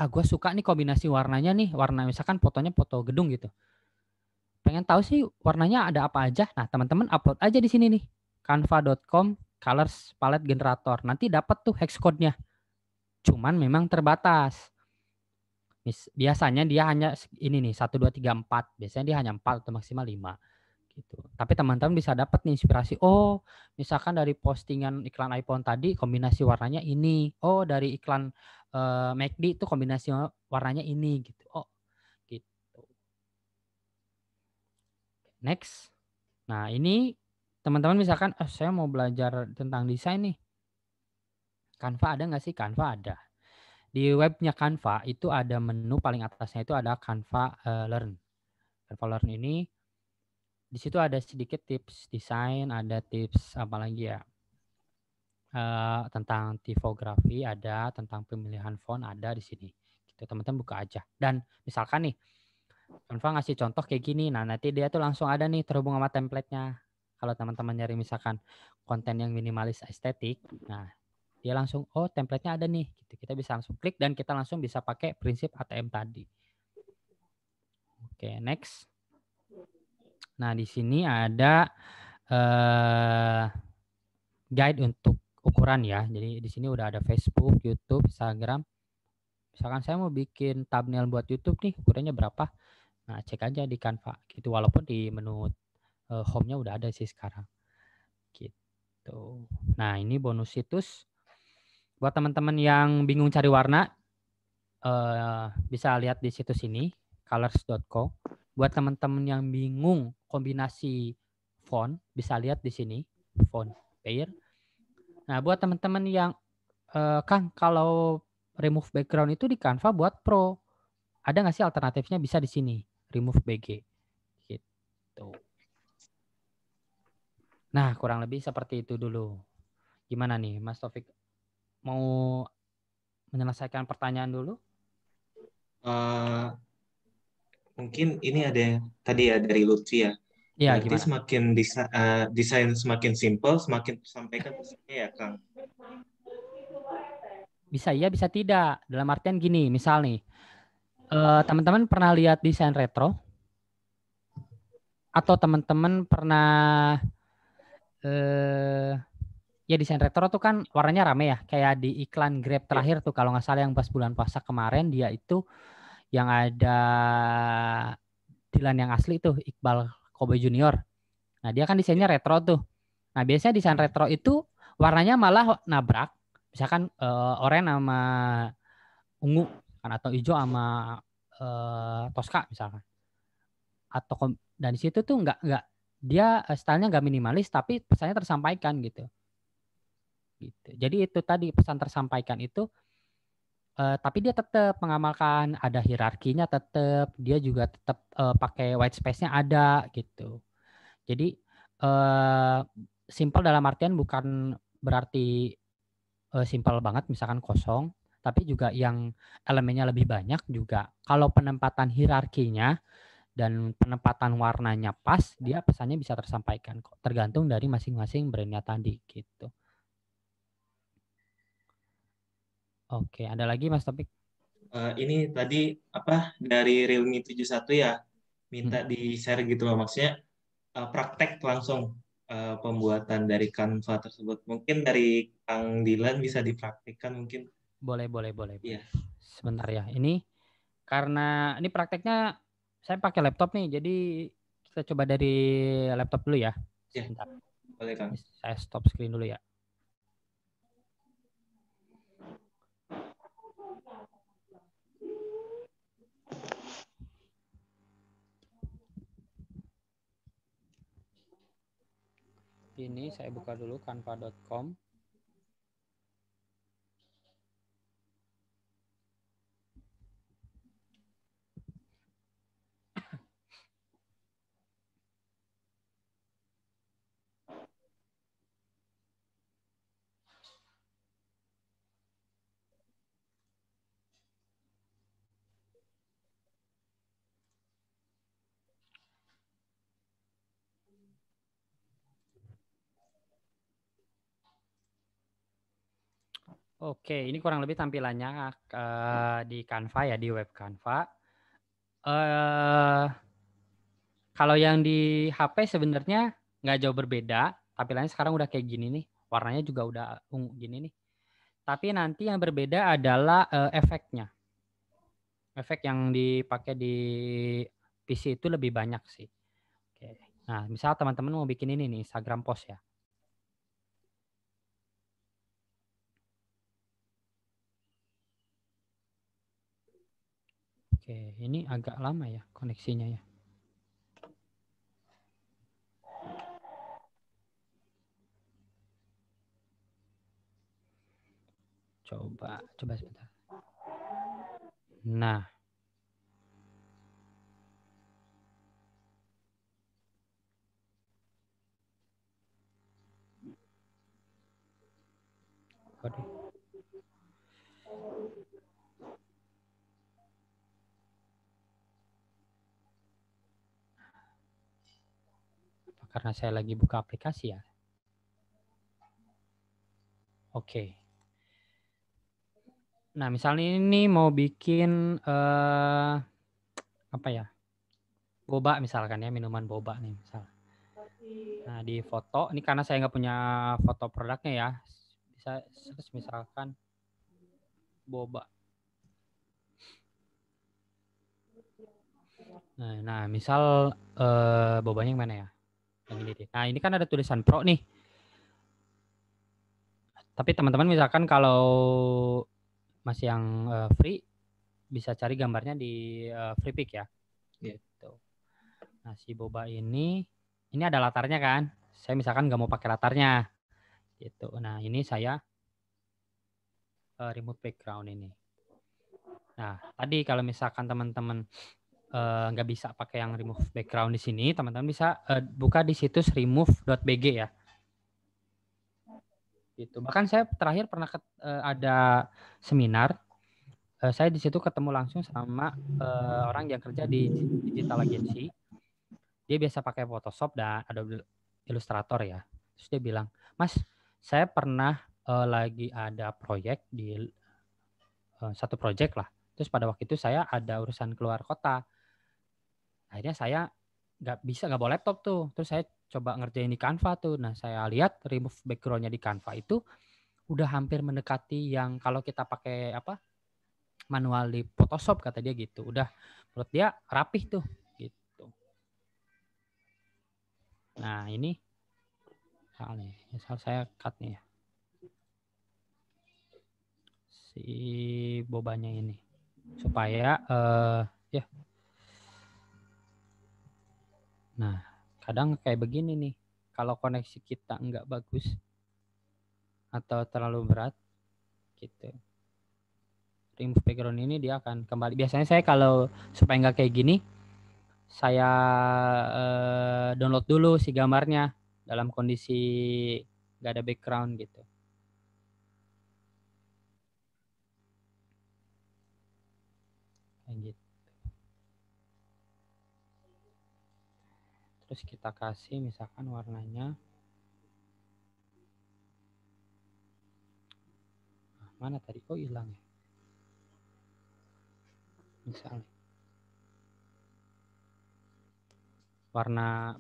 Gue suka nih kombinasi warnanya nih, warna misalkan fotonya foto gedung gitu. Pengen tahu sih warnanya ada apa aja. Nah, teman-teman upload aja di sini nih. canva.com colors palette generator. Nanti dapat tuh hex code-nya. Cuman memang terbatas. Biasanya dia hanya ini nih 1 2 3 4. Biasanya dia hanya 4 atau maksimal 5 gitu. Tapi teman-teman bisa dapat nih inspirasi. Oh, misalkan dari postingan iklan iPhone tadi kombinasi warnanya ini. Oh, dari iklan McD itu kombinasi warnanya ini gitu. Oh, gitu. Next. Nah, ini teman-teman misalkan, saya mau belajar tentang desain nih. Canva ada nggak sih? Canva ada. Di webnya Canva itu ada menu paling atasnya itu ada Canva Learn. Canva Learn ini di situ ada sedikit tips desain, ada tips apa lagi ya? Tentang tipografi ada, tentang pemilihan font ada di sini. Gitu, teman-teman buka aja. Dan misalkan nih, Canva ngasih contoh kayak gini, nah nanti dia tuh langsung ada nih terhubung sama template-nya. Kalau teman-teman nyari misalkan konten yang minimalis estetik, nah dia langsung, oh template-nya ada nih. Gitu. Kita bisa langsung klik dan kita langsung bisa pakai prinsip ATM tadi. Oke, next. Nah di sini ada guide untuk ukuran ya. Jadi di sini udah ada Facebook, YouTube, Instagram. Misalkan saya mau bikin thumbnail buat YouTube nih, ukurannya berapa? Nah, cek aja di Canva gitu. Walaupun di menu home-nya udah ada sih sekarang. Gitu. Nah, ini bonus situs buat teman-teman yang bingung cari warna bisa lihat di situs ini colors.co. Buat teman-teman yang bingung kombinasi font bisa lihat di sini font pair. Nah, buat teman-teman yang Kang, kalau remove background itu di Canva buat Pro. Ada nggak sih alternatifnya? Bisa di sini, remove BG. Gitu. Nah, kurang lebih seperti itu dulu. Gimana nih, Mas Taufik? Mau menyelesaikan pertanyaan dulu? Mungkin ini ada yang tadi ya dari Lutfi ya. Iya, Berarti gimana? semakin desain semakin simple, semakin tersampaikan pesannya ya, Kang. Bisa iya, bisa tidak. Dalam artian gini, misal nih, teman-teman pernah lihat desain retro? Atau teman-teman pernah ya desain retro tuh kan warnanya rame ya, kayak di iklan Grab Ya. terakhir tuh kalau nggak salah yang pas bulan puasa kemarin dia itu yang ada Dilan yang asli tuh Iqbal Kobe Junior. Nah dia kan desainnya retro tuh. Nah biasanya desain retro itu warnanya malah nabrak, misalkan oranye sama ungu kan atau hijau sama toska misalkan. Atau dan di situ tuh nggak dia stylenya nggak minimalis tapi pesannya tersampaikan gitu. Gitu. Jadi itu tadi pesan tersampaikan itu tapi dia tetap mengamalkan ada hierarkinya tetap, dia juga tetap pakai white space-nya ada gitu. Jadi simple dalam artian bukan berarti simple banget misalkan kosong, tapi juga yang elemennya lebih banyak juga. Kalau penempatan hierarkinya dan penempatan warnanya pas, dia pesannya bisa tersampaikan kok. Tergantung dari masing-masing brandnya tadi gitu. Oke, ada lagi Mas Topik? Ini tadi apa dari Realme 71 ya, minta di-share gitu loh. Maksudnya praktek langsung pembuatan dari Canva tersebut. Mungkin dari Kang Dilan bisa dipraktikkan mungkin. Boleh. Iya. Sebentar ya. Ini karena ini prakteknya saya pakai laptop nih, jadi kita coba dari laptop dulu ya. Ya, Sebentar. boleh Kang. Saya stop screen dulu ya. Ini saya buka dulu canva.com. Oke, ini kurang lebih tampilannya di Canva ya, di web Canva. Kalau yang di HP sebenarnya nggak jauh berbeda. Tampilannya sekarang udah kayak gini nih. Warnanya juga udah ungu gini nih. Tapi nanti yang berbeda adalah efeknya. Efek yang dipakai di PC itu lebih banyak sih. Oke. Nah, misal teman-teman mau bikin ini nih, Instagram post ya. Oke, ini agak lama ya koneksinya ya. Coba sebentar. Nah, waduh. Karena saya lagi buka aplikasi ya. Oke. Nah, misalnya ini mau bikin apa ya? Boba misalkan ya, minuman boba nih misal. Nah, di foto, ini karena saya nggak punya foto produknya ya. Bisa terus misalkan boba. Nah, misal bobanya yang mana ya? Yang ini deh. Nah, ini kan ada tulisan Pro nih. Tapi teman-teman misalkan kalau masih yang free, bisa cari gambarnya di free pick ya. Gitu. Nah, si boba ini ada latarnya kan? Saya misalkan nggak mau pakai latarnya. Gitu. Nah, ini saya remove background ini. Nah, tadi kalau misalkan teman-teman nggak bisa pakai yang remove background di sini, teman-teman bisa buka di situs remove.bg ya. Gitu. Bahkan saya terakhir pernah ada seminar, saya di situ ketemu langsung sama orang yang kerja di digital agency. Dia biasa pakai Photoshop dan Adobe Illustrator ya. Terus dia bilang, Mas, saya pernah lagi ada proyek di satu proyek lah. Terus pada waktu itu saya ada urusan keluar kota. Akhirnya saya nggak bawa laptop tuh. Terus saya coba ngerjain di Canva tuh. Nah, saya lihat remove background-nya di Canva itu udah hampir mendekati yang kalau kita pakai apa manual di Photoshop, kata dia gitu. Udah menurut dia rapih tuh gitu. Nah, ini misal saya cut nih ya. Si bobanya ini supaya ya. Nah, kadang kayak begini nih. Kalau koneksi kita nggak bagus atau terlalu berat gitu, remove background ini dia akan kembali. Biasanya saya kalau supaya nggak kayak gini, saya download dulu si gambarnya dalam kondisi nggak ada background gitu. Kayak gitu. Terus kita kasih misalkan warnanya. Mana tadi? Oh, hilang ya. Misalnya. Warna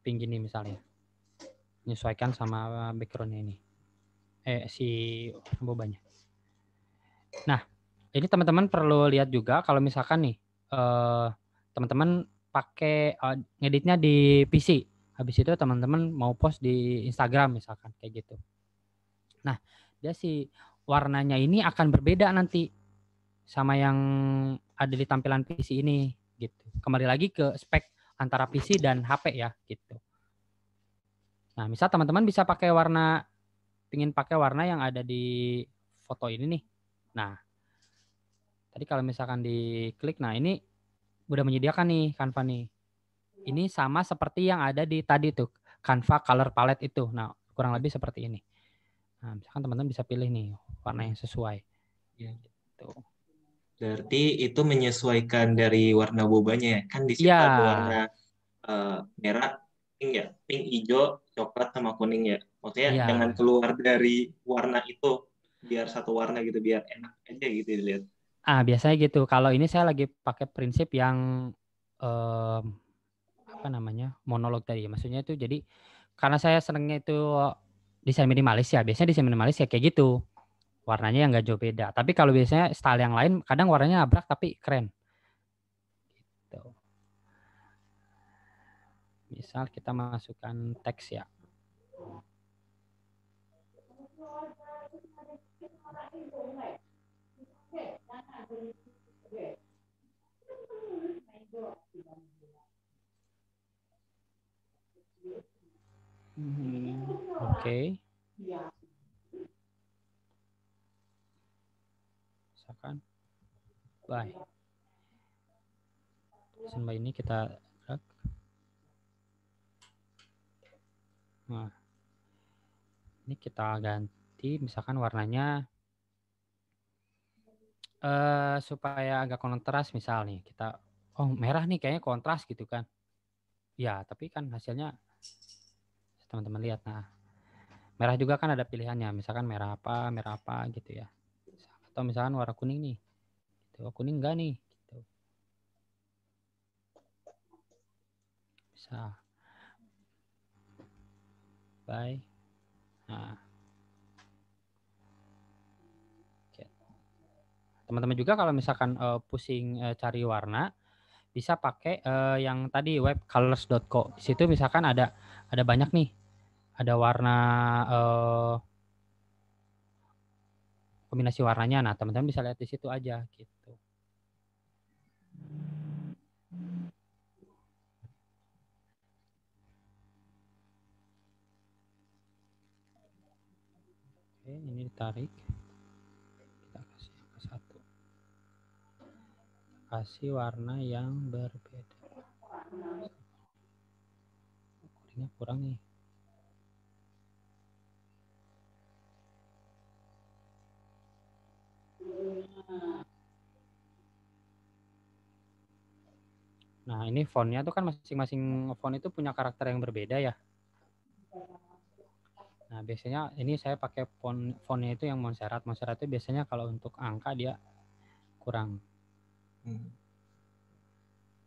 pink ini misalnya. Menyesuaikan sama backgroundnya ini. Si bobanya. Nah, ini teman-teman perlu lihat juga kalau misalkan nih teman-teman pakai ngeditnya di PC. Habis itu teman-teman mau post di Instagram misalkan kayak gitu. Nah, dia si warnanya ini akan berbeda nanti sama yang ada di tampilan PC ini gitu. Kembali lagi ke spek antara PC dan HP ya gitu. Nah, misal teman-teman bisa pingin pakai warna yang ada di foto ini nih. Nah, tadi kalau misalkan diklik, nah ini udah menyediakan nih Canva nih. Ini sama seperti yang ada di tadi tuh, Canva Color Palette itu. Nah, kurang lebih seperti ini. Nah, misalkan teman-teman bisa pilih nih warna yang sesuai. Ya, gitu. Berarti itu menyesuaikan dari warna bobanya ya? Kan di situ Ya. ada warna merah, pink ya, pink, hijau, coklat sama kuning ya. Maksudnya Ya. jangan keluar dari warna itu, biar satu warna gitu, biar enak aja gitu dilihat. Biasanya gitu. Kalau ini saya lagi pakai prinsip yang apa namanya monolog tadi. Maksudnya itu jadi karena saya senangnya itu desain minimalis ya. Biasanya desain minimalis ya kayak gitu. Warnanya yang nggak jauh beda. Tapi kalau biasanya style yang lain kadang warnanya abrak tapi keren. Gitu. Misal kita masukkan teks ya. Oke. by. Sampai ini kita drag. Nah, ini kita ganti misalkan warnanya supaya agak kontras misal nih kita merah nih kayaknya kontras gitu kan. Ya, tapi kan hasilnya teman-teman lihat. Nah, merah juga kan ada pilihannya, misalkan merah apa gitu ya. Atau misalkan warna kuning nih. Gitu. Kuning enggak nih gitu. Bisa. By. Nah. Oke. Teman-teman juga kalau misalkan pusing cari warna bisa pakai yang tadi webcolors.co. Di situ misalkan ada banyak nih. Ada warna kombinasi warnanya. Nah, teman-teman bisa lihat di situ aja gitu. Oke, ini ditarik. Kita kasih yang ke satu. Kasih warna yang berbeda. Kuningnya kurang nih. Nah, ini fontnya tuh kan masing-masing font itu punya karakter yang berbeda ya. Nah, biasanya ini saya pakai fontnya itu yang Montserrat. Montserrat itu biasanya kalau untuk angka dia kurang.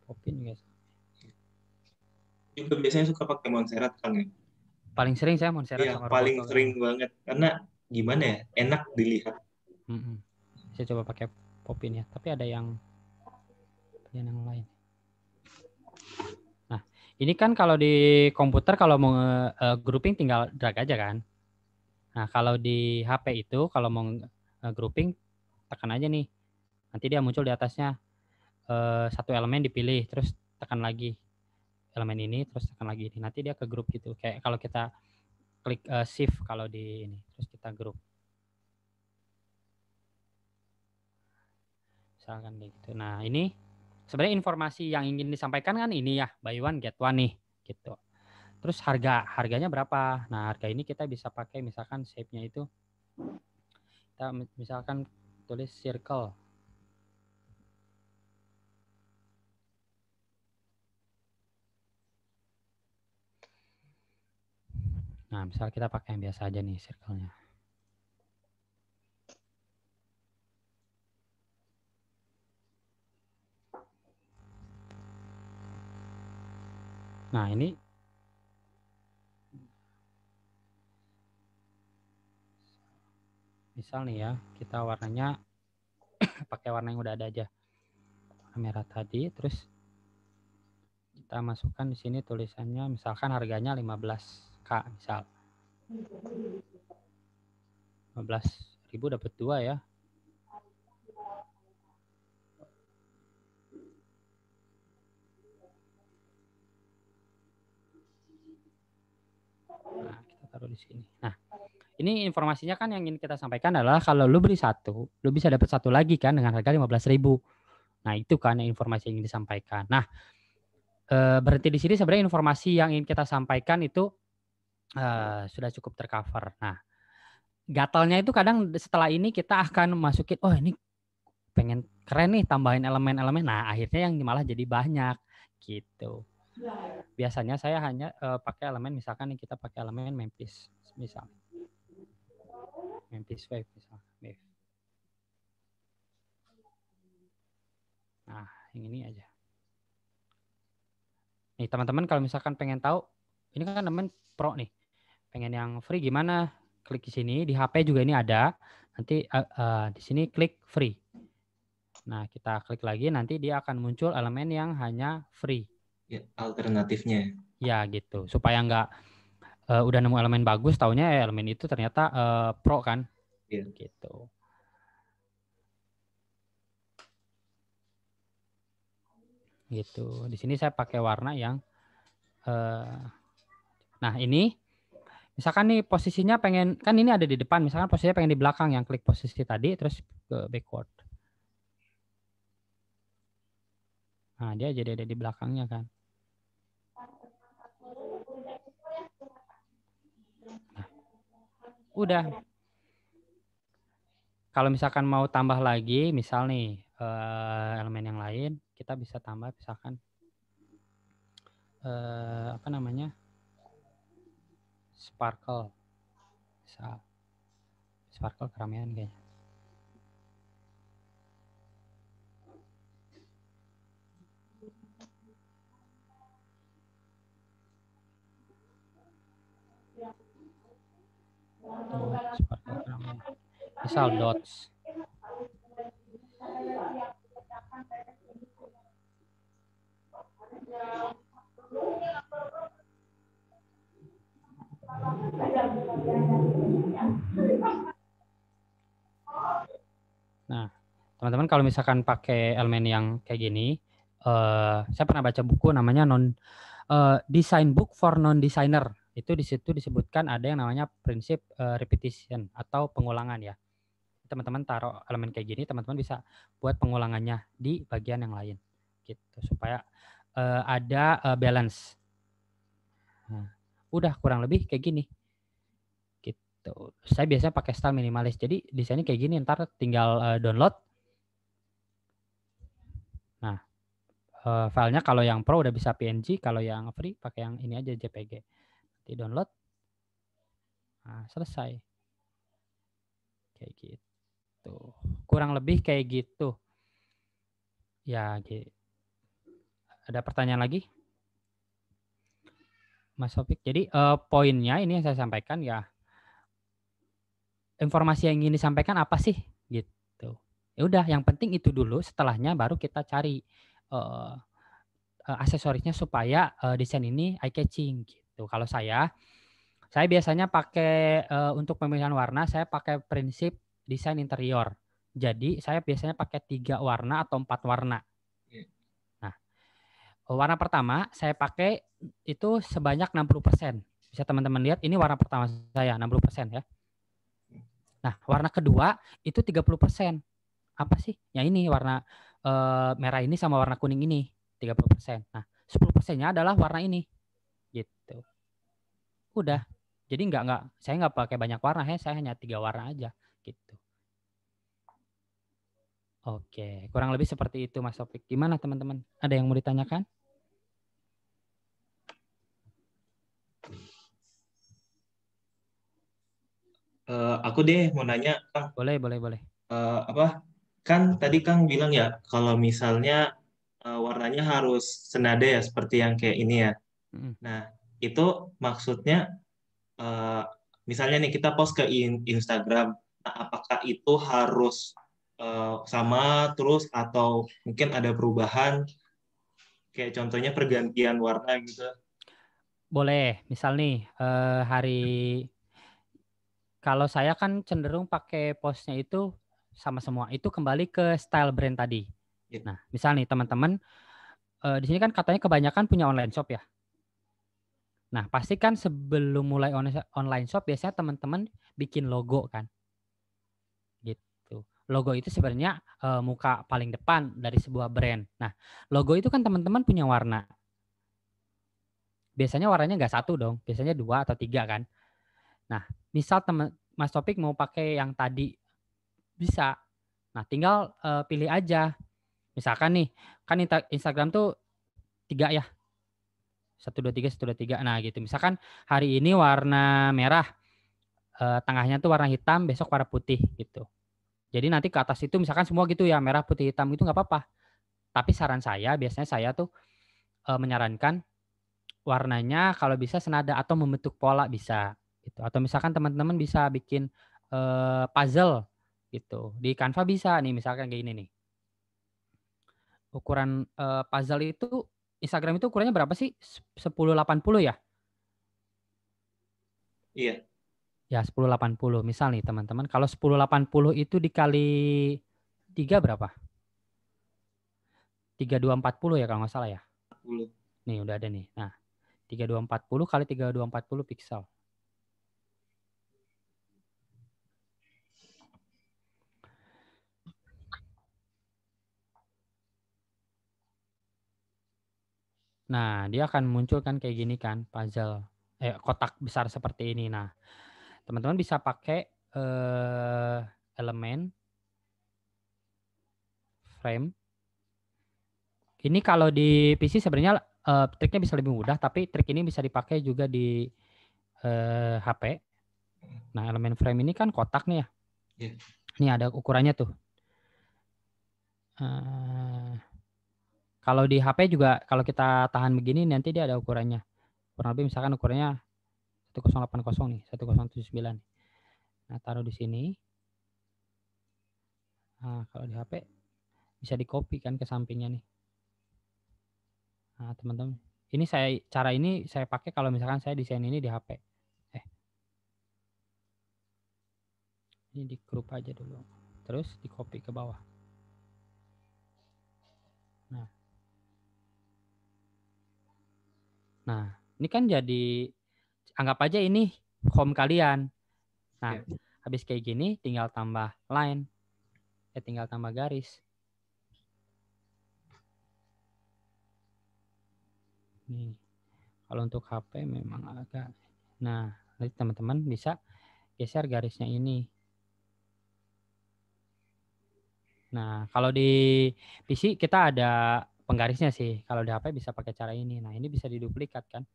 Popin guys. Juga biasanya suka pakai Montserrat kan ya. Paling sering saya Montserrat Iya, sama paling Roboto. sering banget karena gimana ya, enak dilihat. Saya coba pakai Popin ya, tapi ada yang pilihan yang lain. Nah, ini kan kalau di komputer kalau mau grouping tinggal drag aja kan. Nah, kalau di HP itu kalau mau grouping tekan aja nih. Nanti dia muncul di atasnya satu elemen dipilih, terus tekan lagi elemen ini, terus tekan lagi ini. Nanti dia ke grup gitu. Kayak kalau kita klik shift kalau di ini, terus kita grup. Misalkan kayak gitu. Nah, ini sebenarnya informasi yang ingin disampaikan kan ini ya, buy one get one nih, gitu. Terus harganya berapa? Nah, harga ini kita bisa pakai misalkan shape-nya itu kita misalkan tulis circle. Nah, misal kita pakai yang biasa aja nih circle-nya. Nah, ini misal nih ya, kita warnanya pakai warna yang udah ada aja. Warna merah tadi, terus kita masukkan di sini tulisannya misalkan harganya 15.000 misal. 15.000 dapat 2 ya. Nah, kita taruh di sini. Nah, ini informasinya kan yang ingin kita sampaikan adalah kalau lu beli satu, lu bisa dapat satu lagi kan dengan harga 15.000. Nah, itu kan informasi yang ingin disampaikan. Nah, berhenti di sini sebenarnya informasi yang ingin kita sampaikan itu sudah cukup tercover. Nah, gatalnya itu kadang setelah ini kita akan masukin, oh ini pengen keren nih tambahin elemen-elemen. Nah, akhirnya yang malah jadi banyak gitu. Biasanya saya hanya pakai elemen, misalkan nih kita pakai elemen Memphis misal. Memphis Wave misal. Wave. Nah, yang ini aja. Nih teman-teman kalau misalkan pengen tahu, ini kan elemen Pro nih. Pengen yang free gimana? Klik di sini, di HP juga ini ada. Nanti di sini klik free. Nah, kita klik lagi, nanti dia akan muncul elemen yang hanya free. Ya, alternatifnya. Ya, gitu. Supaya nggak udah nemu elemen bagus, taunya elemen itu ternyata Pro kan. Ya. Gitu. Gitu. Di sini saya pakai warna yang nah ini misalkan nih posisinya pengen, kan ini ada di depan, misalkan posisinya pengen di belakang, yang klik posisi tadi terus ke backward. Nah, dia jadi ada di belakangnya kan. Nah, udah. Kalau misalkan mau tambah lagi, misal nih elemen yang lain, kita bisa tambah misalkan apa namanya, sparkle, misal sparkle keramaian kayaknya. Sparkle keramaian. Misal dots. Nah, teman-teman kalau misalkan pakai elemen yang kayak gini, saya pernah baca buku namanya Design Book for Non-Designer. Itu di situ disebutkan ada yang namanya prinsip repetition atau pengulangan ya. Teman-teman taruh elemen kayak gini, teman-teman bisa buat pengulangannya di bagian yang lain, gitu supaya ada balance. Nah, udah kurang lebih kayak gini. Gitu. Saya biasanya pakai style minimalis. Jadi desainnya kayak gini, ntar tinggal download. Nah, filenya kalau yang pro udah bisa PNG, kalau yang free pakai yang ini aja JPG. Nanti download. Nah, selesai. Kayak gitu. Kurang lebih kayak gitu. Ya, gitu. Ada pertanyaan lagi? Mas Sofik. Jadi poinnya ini yang saya sampaikan ya, informasi yang ingin disampaikan apa sih gitu. Ya udah, yang penting itu dulu. Setelahnya baru kita cari aksesorisnya supaya desain ini eye catching gitu. Kalau saya biasanya pakai untuk pemilihan warna saya pakai prinsip desain interior. Jadi saya biasanya pakai 3 warna atau 4 warna. Nah, warna pertama saya pakai itu sebanyak 60%. Bisa teman-teman lihat ini warna pertama saya 60% ya. Nah, warna kedua itu 30%. Apa sih? Ya ini warna merah ini sama warna kuning ini 30%. Nah, 10%-nya adalah warna ini. Gitu. Udah. Jadi saya nggak pakai banyak warna ya, saya hanya 3 warna aja gitu. Oke, kurang lebih seperti itu Mas Topik. Gimana teman-teman? Ada yang mau ditanyakan? Aku deh mau nanya, Kang. Boleh. Apa? Kan tadi Kang bilang ya, kalau misalnya warnanya harus senada ya, seperti yang kayak ini ya. Nah, itu maksudnya eh, misalnya nih kita post ke Instagram, nah, apakah itu harus sama terus atau mungkin ada perubahan? Kayak contohnya pergantian warna gitu. Boleh. Misal nih hari kalau saya kan cenderung pakai postnya itu sama semua. Itu kembali ke style brand tadi. Gitu. Nah, misal nih teman-teman di sini kan katanya kebanyakan punya online shop ya. Nah, pasti kan sebelum mulai online shop biasanya teman-teman bikin logo kan. Gitu. Logo itu sebenarnya muka paling depan dari sebuah brand. Nah, logo itu kan teman-teman punya warna. Biasanya warnanya nggak satu dong, biasanya 2 atau 3 kan. Nah, misal Mas Topik mau pakai yang tadi bisa. Nah, tinggal pilih aja. Misalkan nih, kan Instagram tuh 3 ya. 1 2 3 1 2 3. Nah, gitu. Misalkan hari ini warna merah, tengahnya tuh warna hitam, besok warna putih gitu. Jadi nanti ke atas itu misalkan semua gitu ya, merah, putih, hitam itu nggak apa-apa. Tapi saran saya, biasanya saya tuh menyarankan warnanya kalau bisa senada atau membentuk pola bisa gitu. Atau misalkan teman-teman bisa bikin puzzle gitu. Di Canva bisa nih misalkan kayak gini nih. Ukuran puzzle itu Instagram itu ukurannya berapa sih? 1080 ya? Iya. Ya 1080. Misal nih teman-teman, kalau 1080 itu dikali 3 berapa? 3240 ya kalau nggak salah ya. 40. Nih udah ada nih. Nah, 3240 kali 3240 pixel. Nah, dia akan muncul kan kayak gini kan, puzzle. Kotak besar seperti ini. Nah, teman-teman bisa pakai elemen frame. Ini kalau di PC sebenarnya triknya bisa lebih mudah, tapi trik ini bisa dipakai juga di HP. Nah, elemen frame ini kan kotak nih ya. Yeah. Ini ada ukurannya tuh. Kalau di HP juga, kalau kita tahan begini nanti dia ada ukurannya. Kurang lebih misalkan ukurannya 1080 nih, 1079. Nah, taruh di sini. Nah, kalau di HP bisa di-copy kan ke sampingnya nih. Nah, teman-teman. Cara ini saya pakai kalau misalkan saya desain ini di HP. Ini di crop aja dulu. Terus di-copy ke bawah. Nah, ini kan jadi anggap aja ini home kalian. Nah, habis kayak gini tinggal tambah line. Tinggal tambah garis. Nih. Kalau untuk HP memang agak. Nah, nanti teman-teman bisa geser garisnya ini. Nah, kalau di PC kita ada penggarisnya sih. Kalau di HP bisa pakai cara ini. Nah, ini bisa diduplikat kan.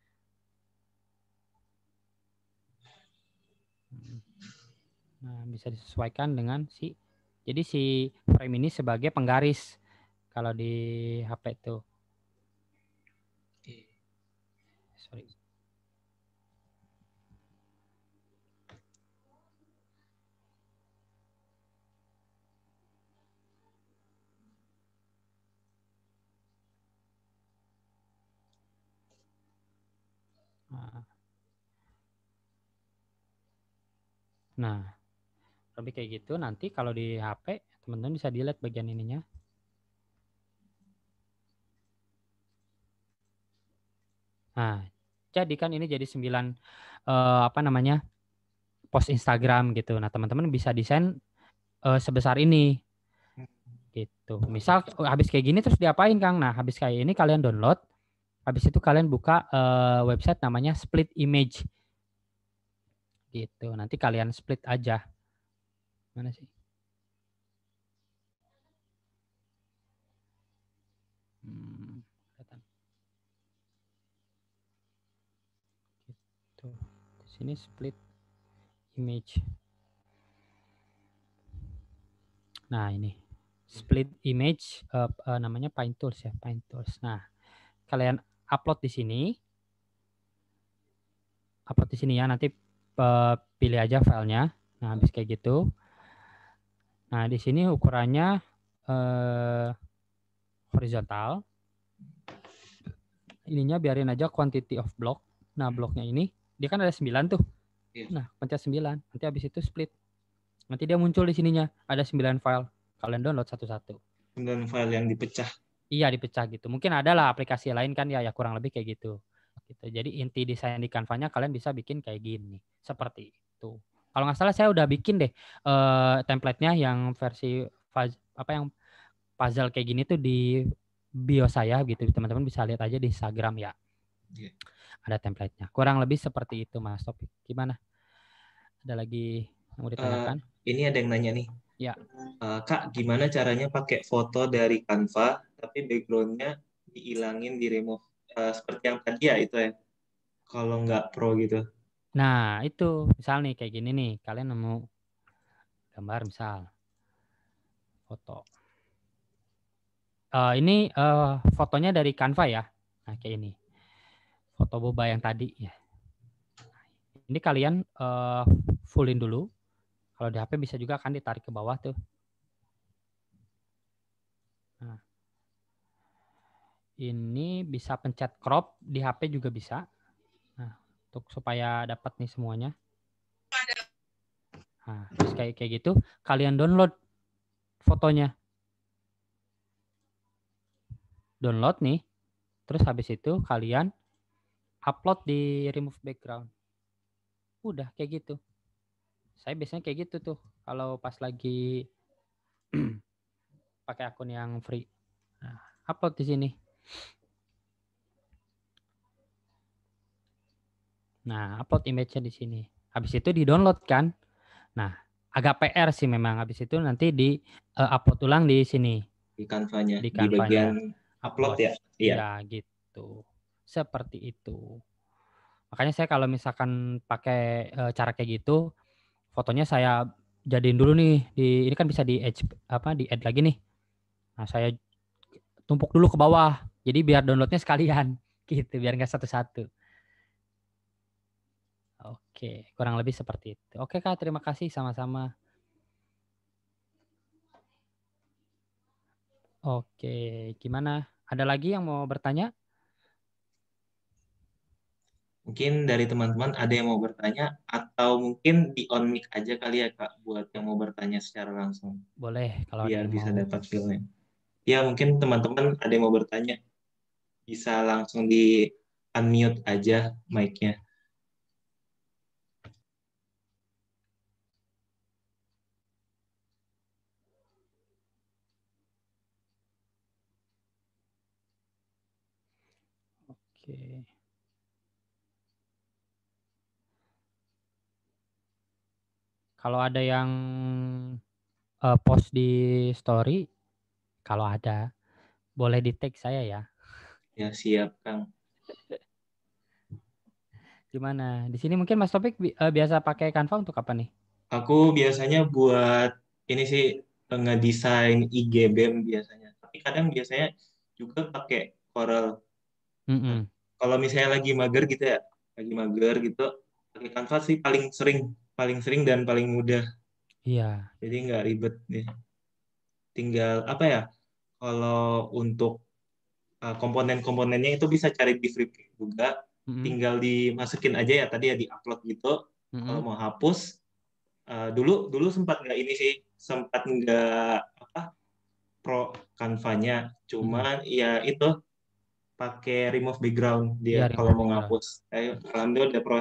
Nah, bisa disesuaikan dengan jadi si frame ini sebagai penggaris kalau di HP tuh. Sorry. Nah, lebih kayak gitu. Nanti kalau di HP, teman-teman bisa delete bagian ininya. Nah, jadi kan ini jadi 9 post Instagram gitu. Nah, teman-teman bisa desain sebesar ini. Gitu. Misal habis kayak gini terus diapain, Kang? Nah, habis kayak ini kalian download. Habis itu kalian buka website namanya Split Image. Gitu. Nanti kalian split aja. Mana sih? Gitu. Di sini split image. Nah, ini split image namanya Paint Tools ya, Paint Tools. Nah, kalian upload di sini. Upload di sini ya, nanti pilih aja filenya. Nah, habis kayak gitu. Nah, di sini ukurannya horizontal. Ininya biarin aja quantity of block. Nah, bloknya ini dia kan ada 9 tuh. Nah, pencet 9. Nanti habis itu split. Nanti dia muncul di sininya. Ada 9 file. Kalian download satu-satu. 9 file yang dipecah. Iya, dipecah gitu. Mungkin ada lah aplikasi lain kan ya kurang lebih kayak gitu. Jadi inti desain di Canva-nya kalian bisa bikin kayak gini. Seperti itu. Kalau nggak salah saya udah bikin deh template-nya yang versi yang puzzle kayak gini tuh di bio saya gitu. Teman-teman bisa lihat aja di Instagram ya. Yeah. Ada template-nya. Kurang lebih seperti itu Mas Topik. Gimana? Ada lagi yang mau ditanyakan? Ini ada yang nanya nih. Ya. Kak, gimana caranya pakai foto dari Canva tapi background-nya dihilangin, di-remove seperti yang tadi ya itu ya. Kalau nggak pro gitu. Nah, itu misal nih kayak gini nih, kalian nemu gambar misal foto. Ini fotonya dari Canva ya. Nah, kayak ini. Foto boba yang tadi ya. Ini kalian fullin dulu. Kalau di HP bisa juga kan ditarik ke bawah tuh. Nah. Ini bisa pencet crop, di HP juga bisa. Nah, untuk supaya dapat nih semuanya. Nah, terus kayak gitu, kalian download fotonya. Download nih. Terus habis itu kalian upload di remove background. Udah kayak gitu. Saya biasanya kayak gitu tuh kalau pas lagi pakai akun yang free. Nah, upload di sini. Nah, upload image-nya di sini. Habis itu di-download kan. Nah, agak PR sih memang. Habis itu nanti upload ulang di sini. Di Canva-nya, Di di bagian Canva-nya. upload ya. Iya. Iya, gitu. Seperti itu. Makanya saya kalau misalkan pakai cara kayak gitu, fotonya saya jadiin dulu nih ini kan bisa di add lagi nih. Nah, saya tumpuk dulu ke bawah. Jadi biar downloadnya sekalian gitu, biar nggak satu-satu. Oke, kurang lebih seperti itu. Oke, Kak, terima kasih sama-sama. Oke, gimana? Ada lagi yang mau bertanya? Mungkin dari teman-teman ada yang mau bertanya atau mungkin di on mic aja kali ya Kak buat yang mau bertanya secara langsung Boleh kalau ada biar yang bisa mau. dapat feel-nya. Ya mungkin teman-teman ada yang mau bertanya bisa langsung di unmute aja mic-nya. Oke. Kalau ada yang post di story, kalau ada, boleh di tag saya ya. Ya siap Kang. Gimana? Di sini mungkin Mas Topik biasa pakai Canva untuk apa nih? Aku biasanya buat ini sih ngedesain IG BEM biasanya. Tapi kadang biasanya juga pakai Corel. Nah, kalau misalnya lagi mager gitu ya, lagi mager gitu, pakai Canva sih paling sering dan paling mudah. Iya. Jadi nggak ribet nih. Tinggal apa ya? Kalau untuk komponen-komponennya itu bisa cari di Flipkart juga. Tinggal dimasukin aja ya tadi ya di-upload gitu. Kalau mau hapus, dulu sempat nggak ini sih, sempat nggak apa pro Canva-nya. Cuman ya itu pakai remove background Iya, dia kalau remove mau background. ngapus. Alhamdulillah udah pro.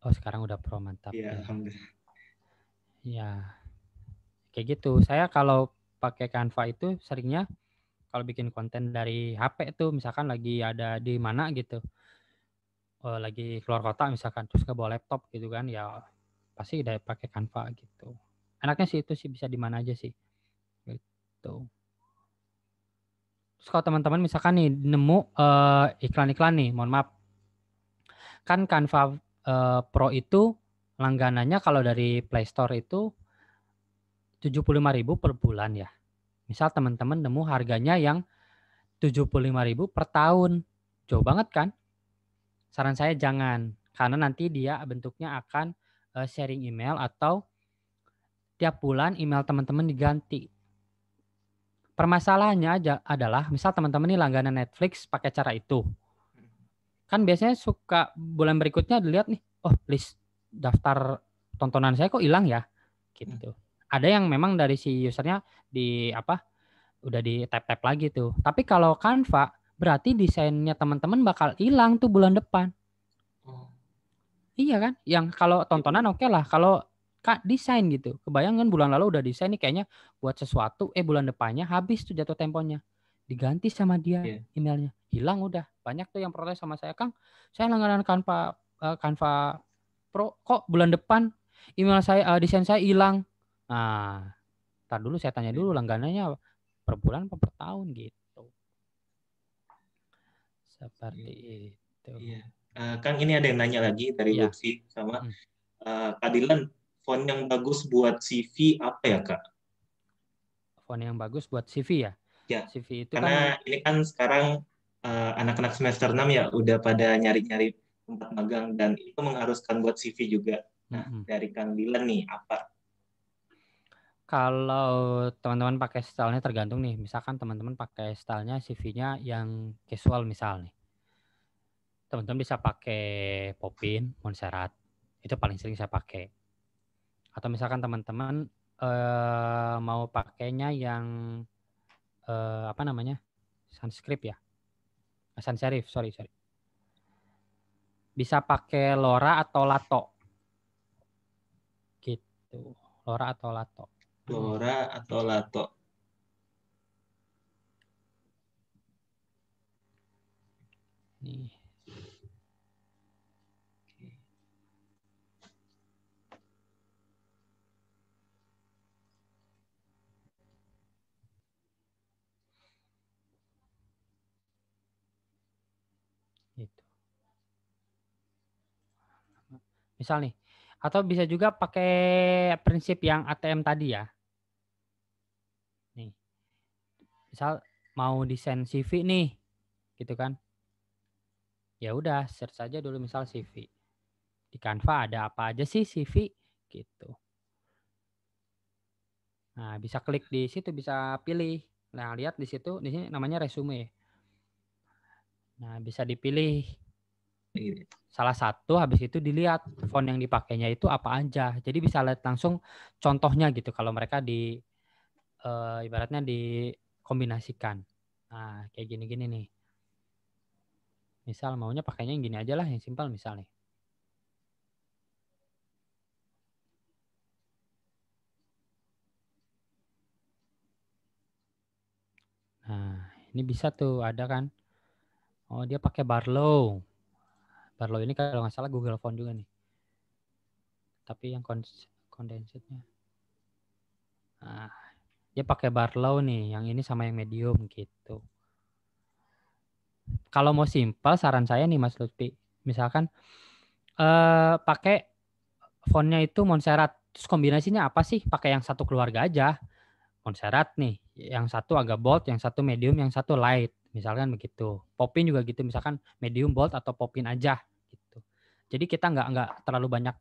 Oh, sekarang udah pro, mantap. Iya, Ya. alhamdulillah. Ya, kayak gitu. Saya kalau pakai Canva itu seringnya kalau bikin konten dari HP tuh, misalkan lagi ada di mana gitu, lagi keluar kota misalkan, terus nggak bawa laptop gitu kan, ya pasti udah pakai Canva gitu. Enaknya sih itu sih bisa di mana aja sih. Gitu. Terus kalau teman-teman misalkan nih nemu iklan-iklan nih, mohon maaf, kan Canva Pro itu langganannya kalau dari Play Store itu 75.000 per bulan ya. Misal teman-teman nemu harganya yang 75.000 per tahun. Jauh banget kan? Saran saya jangan, karena nanti dia bentuknya akan sharing email atau tiap bulan email teman-teman diganti. Permasalahannya adalah misal teman-teman ini langganan Netflix pakai cara itu. Kan biasanya suka bulan berikutnya dilihat nih, oh list daftar tontonan saya kok hilang ya, gitu. Ada yang memang dari si usernya di udah di tap-tap lagi tuh. Tapi kalau Canva berarti desainnya teman-teman bakal hilang tuh bulan depan. Iya kan? Yang kalau tontonan oke lah, kalau Kak desain gitu. Kebayang kan bulan lalu udah desain nih kayaknya buat sesuatu, bulan depannya habis tuh jatuh temponya. Diganti sama dia emailnya. Hilang udah. Banyak tuh yang protes sama saya, Kang. Saya langganan Canva Pro kok bulan depan email saya desain saya hilang. Nah, ntar dulu saya tanya dulu langganannya per bulan apa per tahun gitu. Seperti itu. Iya. Kang ini ada yang nanya lagi dari Lutfi sama Kak Dilan, font yang bagus buat CV apa ya Kak? Font yang bagus buat CV ya? Ya, CV itu karena kan ini kan sekarang anak-anak semester 6 ya udah pada nyari-nyari tempat magang dan itu mengharuskan buat CV juga. Nah, dari Kang Dilan nih apa? Kalau teman-teman pakai stylenya tergantung nih. Misalkan teman-teman pakai stylenya CV-nya yang casual misal nih. Teman-teman bisa pakai Popin, Montserrat. Itu paling sering saya pakai. Atau misalkan teman-teman mau pakainya yang apa namanya? Sans serif ya. Sans serif, sorry. Bisa pakai Lora atau Lato. Gitu. Lora atau Lato. Lora atau Lato. Nih. Gitu. Misal nih, atau bisa juga pakai prinsip yang ATM tadi ya. Nih, misal mau desain CV nih, gitu kan? Ya udah, search saja dulu misal CV. Di Canva ada apa aja sih CV gitu. Nah, bisa klik di situ, bisa pilih. Nah, lihat di situ, di sini namanya resume. Nah, bisa dipilih salah satu, habis itu dilihat font yang dipakainya itu apa aja. Jadi bisa lihat langsung contohnya gitu kalau mereka ibaratnya dikombinasikan. Nah, kayak gini-gini nih. Misal maunya pakainya yang gini aja lah, yang simpel misalnya. Nah, ini bisa tuh ada kan. Oh, dia pakai Barlow. Barlow ini kalau nggak salah Google Font juga nih. Tapi yang condensed-nya. Nah, dia pakai Barlow nih, yang ini sama yang medium gitu. Kalau mau simpel, saran saya nih Mas Lutfi, misalkan pakai fontnya itu Montserrat. Terus kombinasinya apa sih? Pakai yang satu keluarga aja. Montserrat nih, yang satu agak bold, yang satu medium, yang satu light. Misalkan begitu. Popin juga gitu, misalkan medium, bold, atau popin aja. Gitu. Jadi kita nggak terlalu banyak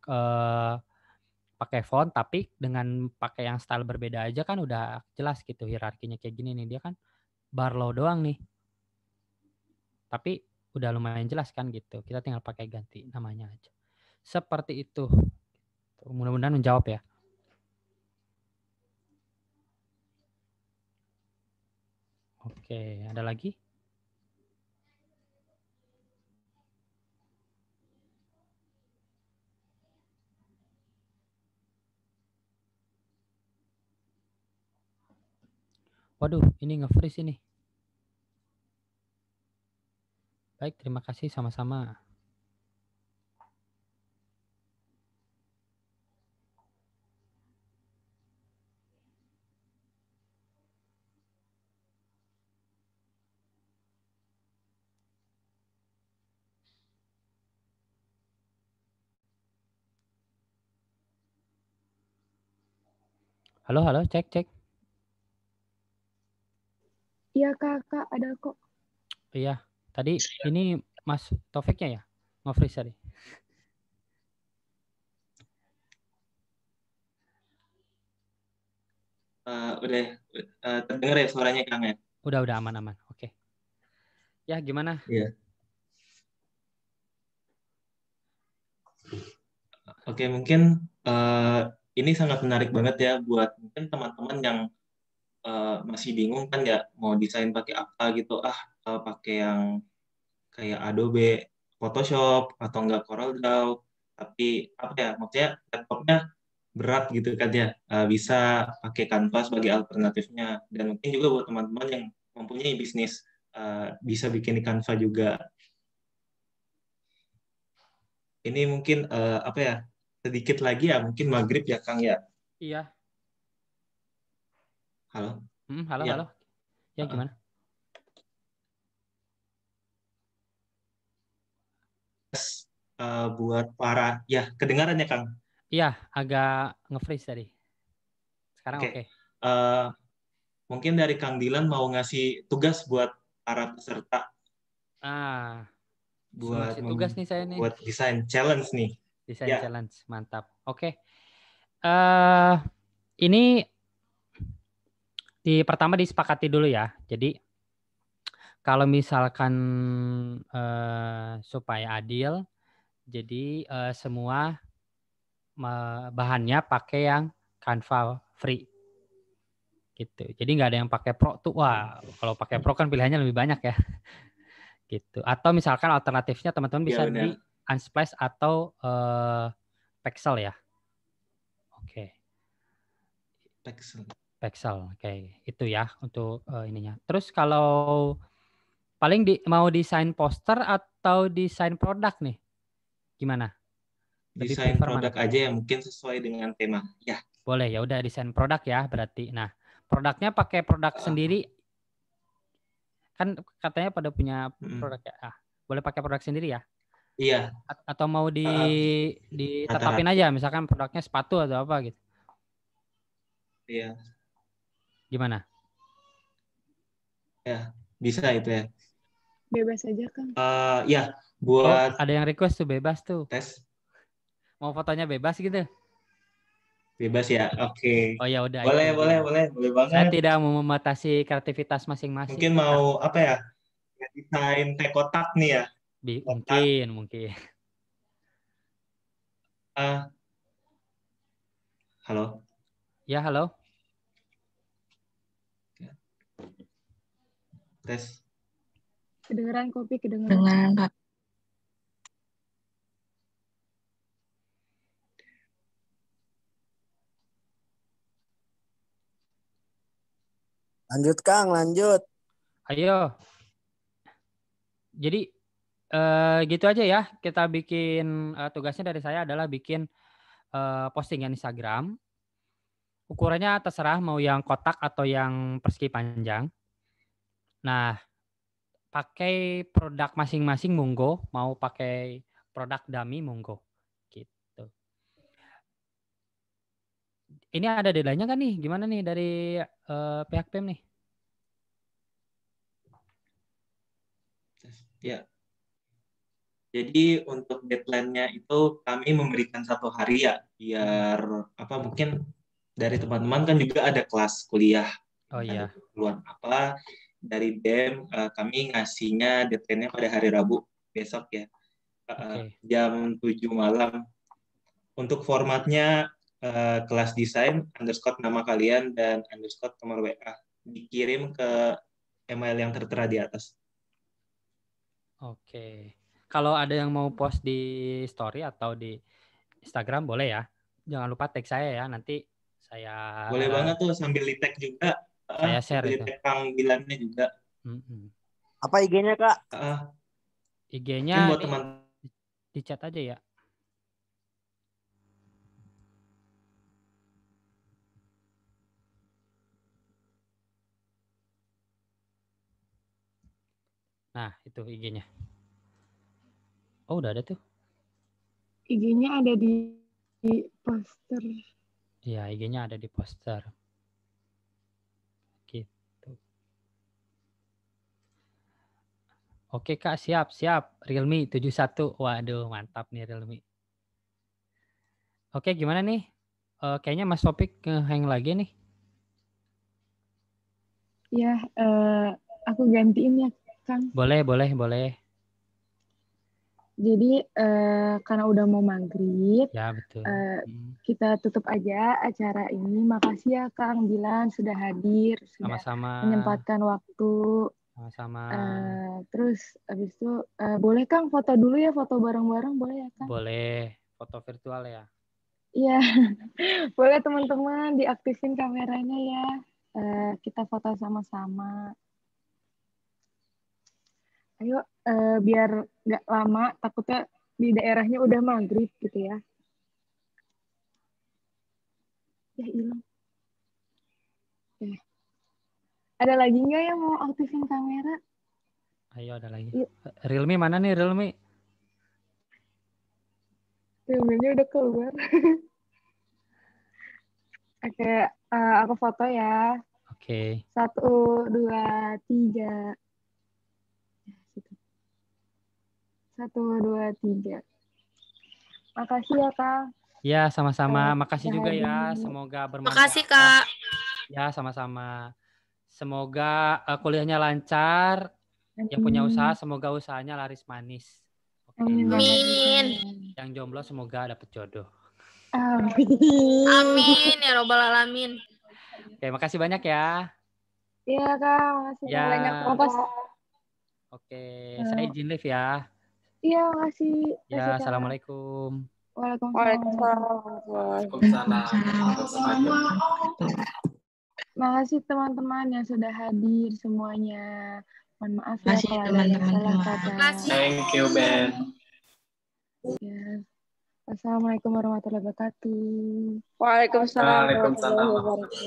pakai font, tapi dengan pakai yang style berbeda aja kan udah jelas gitu hierarkinya kayak gini nih. Dia kan Barlow doang nih. Tapi udah lumayan jelas kan gitu. Kita tinggal pakai ganti namanya aja. Seperti itu. Mudah-mudahan menjawab ya. Oke, ada lagi? Waduh, ini nge-freeze ini. Baik, terima kasih sama-sama. Halo, halo, cek, cek. Iya kakak, ada kok. Iya, tadi ini Mas Taufiknya ya? Nge-freeze tadi. Udah terdengar ya suaranya Kang ya? Udah aman-aman. Oke. Ya, gimana? Iya. Oke, mungkin ini sangat menarik banget ya buat mungkin teman-teman yang masih bingung kan ya mau desain pakai apa gitu. Pakai yang kayak Adobe Photoshop atau enggak CorelDRAW. Tapi apa ya, maksudnya laptopnya berat gitu kan ya. Bisa pakai Canva sebagai alternatifnya. Dan mungkin juga buat teman-teman yang mempunyai bisnis bisa bikin di Canva juga. Ini mungkin apa ya, sedikit lagi ya mungkin maghrib ya Kang ya. Iya. Halo. Halo, Ya. halo. Ya, gimana? Buat para ya kedengarannya Kang. Iya, agak nge-freeze tadi. Sekarang oke. Mungkin dari Kang Dilan mau ngasih tugas buat para peserta. Buat Ngasih tugas nih saya nih. Buat desain challenge nih. Desain ya. challenge, mantap. Oke. Ini pertama disepakati dulu ya. Jadi kalau misalkan supaya adil, jadi semua bahannya pakai yang Canva free. Gitu. Jadi nggak ada yang pakai Pro tuh. Wah, kalau pakai Pro kan pilihannya lebih banyak ya. Gitu. Atau misalkan alternatifnya teman-teman bisa di Unsplash atau Pexel ya. Oke. Pexel. Oke, itu ya untuk ininya. Terus kalau paling mau desain poster atau desain produk nih? Gimana? Lebih Desain produk mana? aja yang mungkin sesuai dengan tema. Ya. Boleh, ya udah desain produk ya berarti. Nah, produknya pakai produk sendiri. Kan katanya pada punya produk ya. boleh pakai produk sendiri ya? Iya. Atau mau ditetapin aja, misalkan produknya sepatu atau apa gitu? Iya. Gimana? Ya, bisa itu ya. Bebas aja, Kang. Ya, buat ada yang request tuh bebas tuh. Tes. Mau fotonya bebas gitu? Bebas ya, oke. Oh ya udah. Boleh banget. Saya tidak mau membatasi kreativitas masing-masing. Mungkin mau apa ya? Desain teh kotak nih ya. Mungkin. Halo. Ya, halo. Tes. Kedengeran, Pak. Lanjut, Kang, lanjut. Ayo. Jadi gitu aja ya. Kita bikin tugasnya dari saya adalah bikin postingan Instagram. Ukurannya terserah mau yang kotak atau yang persegi panjang. Nah, pakai produk masing-masing monggo, mau pakai produk dummy monggo. Gitu. Ini ada deadline-nya kan nih? Gimana nih dari pihak PEM nih? Ya. Jadi untuk deadline-nya itu kami memberikan 1 hari ya, biar mungkin dari teman-teman kan juga ada kelas kuliah. Oh iya. Keperluan apa dari BEM kami ngasihnya deadline-nya pada hari Rabu besok ya. Jam 7 malam. Untuk formatnya kelas desain _ nama kalian dan _ nomor WA dikirim ke email yang tertera di atas. Oke. Kalau ada yang mau post di story atau di Instagram boleh ya. Jangan lupa tag saya ya. Nanti saya boleh banget tuh sambil di tag juga. Saya share itu. Tag panggilannya juga. Apa IG-nya, Kak? IG-nya buat teman di chat aja ya. Nah, itu IG-nya. Oh, udah ada tuh. IG-nya ada di poster. Iya, IG-nya ada di poster. Gitu. Oke, Kak, siap. Realme 71. Waduh, mantap nih Realme. Oke, gimana nih? Kayaknya Mas Topik hang lagi nih. Ya, aku gantiin ya, Kang. Boleh. Jadi karena udah mau maghrib, ya betul. Kita tutup aja acara ini. Makasih ya Kang Dilan sudah hadir, sudah menyempatkan waktu. Sama-sama. Terus abis itu boleh Kang foto dulu ya, foto bareng-bareng boleh ya Kang? Boleh, foto virtual ya. Iya, boleh teman-teman diaktifin kameranya ya. Kita foto sama-sama. Ayo, biar nggak lama, takutnya di daerahnya udah maghrib gitu ya. Ya, hilang. Ada lagi nggak yang mau aktifin kamera? Ayo, ada lagi. Realme mana nih, Realme? Realme-nya udah keluar. Oke, aku foto ya. Oke. 1, 2, 3. 1, 2, 3. Makasih ya, Kak. Ya, sama-sama. Makasih juga ya. Semoga bermanfaat. Makasih, Kak. Ya, sama-sama. Semoga kuliahnya lancar. Yang punya usaha, semoga usahanya laris manis. Amin. Yang jomblo semoga dapat jodoh. Amin ya robbal alamin. Oke, makasih banyak ya. Iya, Kak. Makasih banyak. Oke, saya izin live ya. Iya, makasih. Ya, assalamualaikum. Waalaikumsalam. Makasih teman-teman yang sudah hadir semuanya. Mohon maaf ya kalau ada yang salah kata. Thank you, Ben. Ya. Assalamualaikum warahmatullahi wabarakatuh. Waalaikumsalam warahmatullahi wabarakatuh.